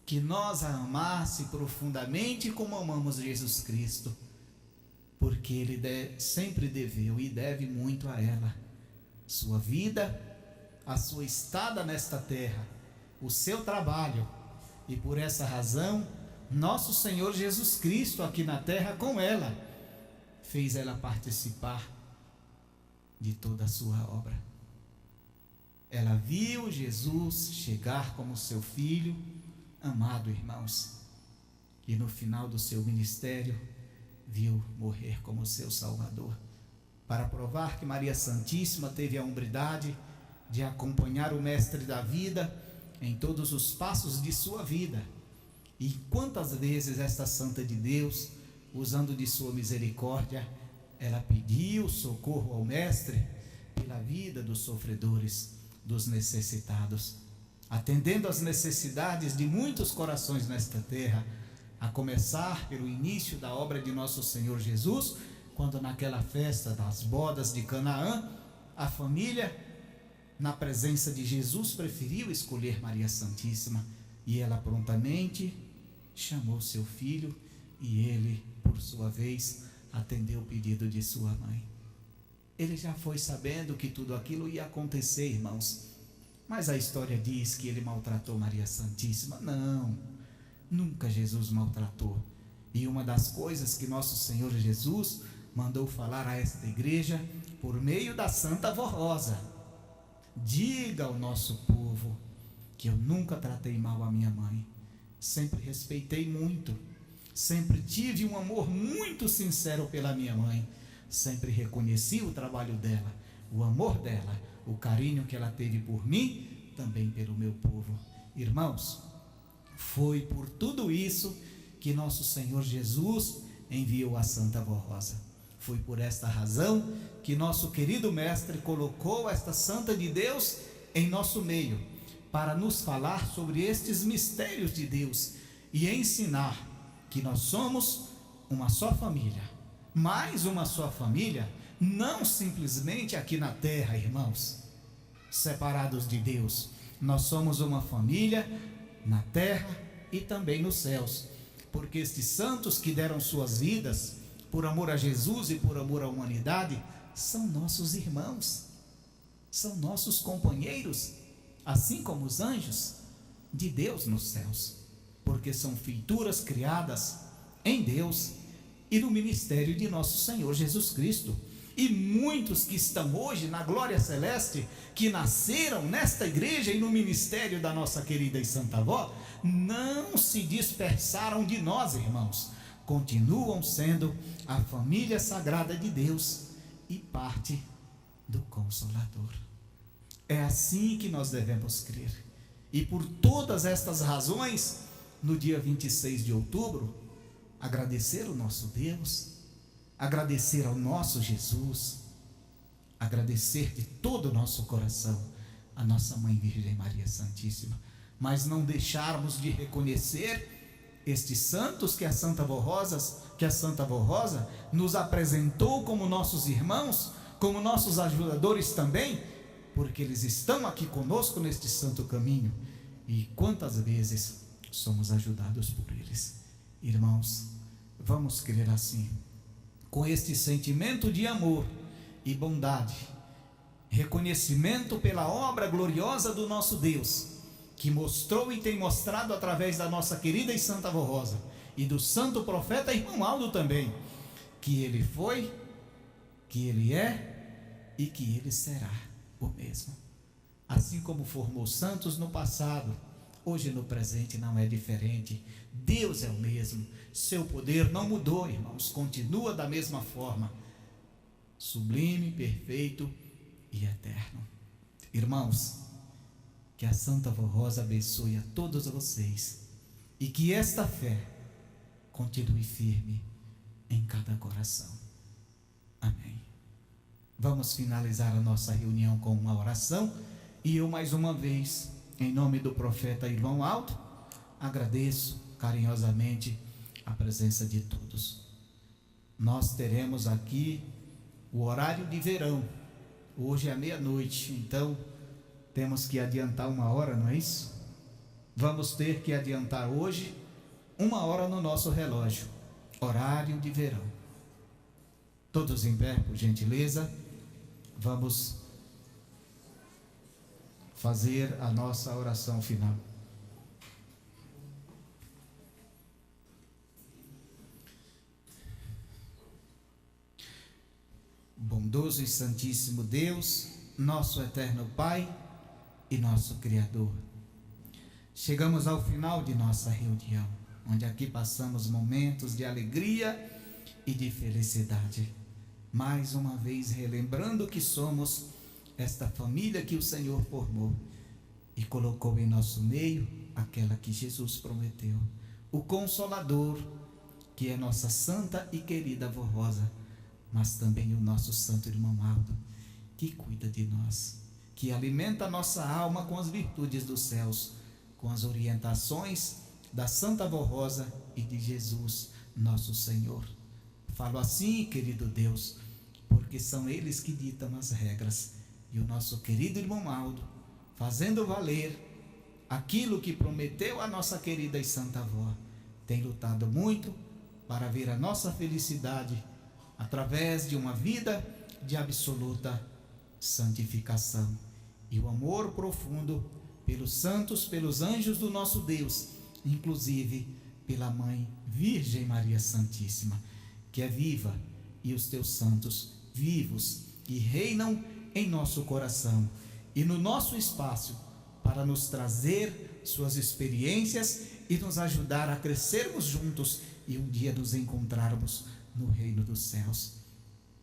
Que nós a amasse profundamente como amamos Jesus Cristo, porque Ele sempre deveu e deve muito a ela, sua vida, a sua estada nesta terra, o seu trabalho, e por essa razão, nosso Senhor Jesus Cristo aqui na terra com ela, fez ela participar de toda a sua obra. Ela viu Jesus chegar como seu filho amado, irmãos, e no final do seu ministério, viu morrer como seu Salvador, para provar que Maria Santíssima teve a hombridade de acompanhar o Mestre da vida em todos os passos de sua vida. E quantas vezes esta Santa de Deus, usando de sua misericórdia, ela pediu socorro ao Mestre pela vida dos sofredores, dos necessitados, atendendo às necessidades de muitos corações nesta terra, a começar pelo início da obra de nosso Senhor Jesus, quando naquela festa das bodas de Canaã, a família, na presença de Jesus, preferiu escolher Maria Santíssima, e ela prontamente chamou seu filho, e ele, por sua vez, atendeu o pedido de sua mãe. Ele já foi sabendo que tudo aquilo ia acontecer, irmãos, mas a história diz que ele maltratou Maria Santíssima. Não, nunca Jesus maltratou. E uma das coisas que nosso Senhor Jesus mandou falar a esta igreja, por meio da Santa Avó Rosa: diga ao nosso povo que eu nunca tratei mal a minha mãe, sempre respeitei muito, sempre tive um amor muito sincero pela minha mãe, sempre reconheci o trabalho dela, o amor dela, o carinho que ela teve por mim, também pelo meu povo. Irmãos, foi por tudo isso que nosso Senhor Jesus enviou a Santa Avó Rosa. Foi por esta razão que nosso querido Mestre colocou esta Santa de Deus em nosso meio, para nos falar sobre estes mistérios de Deus e ensinar que nós somos uma só família, mais uma só família, não simplesmente aqui na terra, irmãos, separados de Deus. Nós somos uma família na terra e também nos céus, porque estes santos que deram suas vidas por amor a Jesus e por amor à humanidade são nossos irmãos, são nossos companheiros, assim como os anjos de Deus nos céus, porque são feituras criadas em Deus e no ministério de nosso Senhor Jesus Cristo. E muitos que estão hoje na glória celeste, que nasceram nesta igreja e no ministério da nossa querida e santa avó, não se dispersaram de nós, irmãos, continuam sendo a família sagrada de Deus e parte do Consolador. É assim que nós devemos crer. E por todas estas razões, no dia 26 de outubro, agradecer o nosso Deus, agradecer ao nosso Jesus, agradecer de todo o nosso coração a nossa Mãe Virgem Maria Santíssima, mas não deixarmos de reconhecer estes santos que a Santa Avó Rosa nos apresentou como nossos irmãos, como nossos ajudadores também, porque eles estão aqui conosco neste santo caminho, e quantas vezes somos ajudados por eles. Irmãos, vamos crer assim, com este sentimento de amor e bondade, reconhecimento pela obra gloriosa do nosso Deus, que mostrou e tem mostrado através da nossa querida e santa Avó Rosa e do santo profeta irmão Aldo também, que ele foi, que ele é e que ele será o mesmo. Assim como formou santos no passado, hoje no presente não é diferente. Deus é o mesmo, seu poder não mudou, irmãos, continua da mesma forma, sublime, perfeito e eterno. Irmãos, que a Santa Avó Rosa abençoe a todos vocês, e que esta fé, continue firme em cada coração. Amém. Vamos finalizar a nossa reunião com uma oração, e eu mais uma vez, em nome do profeta Irmão Aldo, agradeço carinhosamente a presença de todos. Nós teremos aqui o horário de verão, hoje é meia-noite, então temos que adiantar 1 hora, não é isso? Vamos ter que adiantar hoje 1 hora no nosso relógio, horário de verão. Todos em pé, por gentileza, vamos fazer a nossa oração final. Bondoso e santíssimo Deus, nosso eterno Pai e nosso Criador, chegamos ao final de nossa reunião, onde aqui passamos momentos de alegria e de felicidade, mais uma vez relembrando que somos esta família que o Senhor formou e colocou em nosso meio aquela que Jesus prometeu, o Consolador, que é nossa santa e querida avó Rosa, mas também o nosso santo irmão Aldo, que cuida de nós, que alimenta a nossa alma com as virtudes dos céus, com as orientações da Santa Avó Rosa e de Jesus, nosso Senhor. Falo assim, querido Deus, porque são eles que ditam as regras, e o nosso querido irmão Aldo, fazendo valer aquilo que prometeu a nossa querida e santa avó, tem lutado muito para ver a nossa felicidade através de uma vida de absoluta santificação e o amor profundo pelos santos, pelos anjos do nosso Deus, inclusive pela Mãe Virgem Maria Santíssima, que é viva, e os teus santos vivos e reinam em nosso coração e no nosso espaço para nos trazer suas experiências e nos ajudar a crescermos juntos e um dia nos encontrarmos no reino dos céus.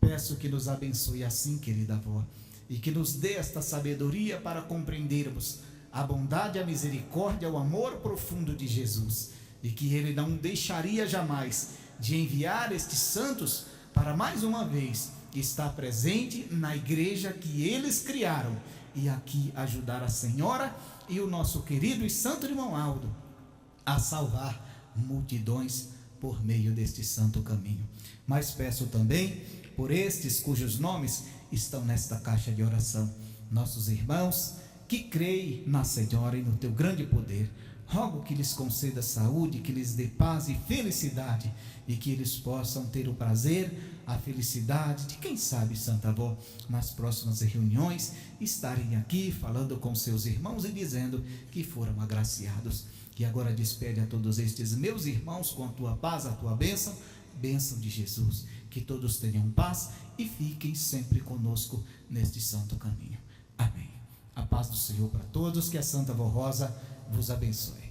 Peço que nos abençoe assim, querida avó, e que nos dê esta sabedoria para compreendermos a bondade, a misericórdia, o amor profundo de Jesus, e que Ele não deixaria jamais de enviar estes santos para mais uma vez estar presente na igreja que eles criaram e aqui ajudar a senhora e o nosso querido e santo irmão Aldo a salvar multidões por meio deste santo caminho. Mas peço também por estes cujos nomes estão nesta caixa de oração, nossos irmãos que creem na Senhora e no teu grande poder. Rogo que lhes conceda saúde, que lhes dê paz e felicidade, e que eles possam ter o prazer, a felicidade de, quem sabe, Santa Avó, nas próximas reuniões, estarem aqui falando com seus irmãos e dizendo que foram agraciados. E agora despede a todos estes meus irmãos com a tua paz, a tua bênção, bênção de Jesus. Que todos tenham paz e fiquem sempre conosco neste santo caminho. Amém. A paz do Senhor para todos, que a Santa Avó Rosa vos abençoe.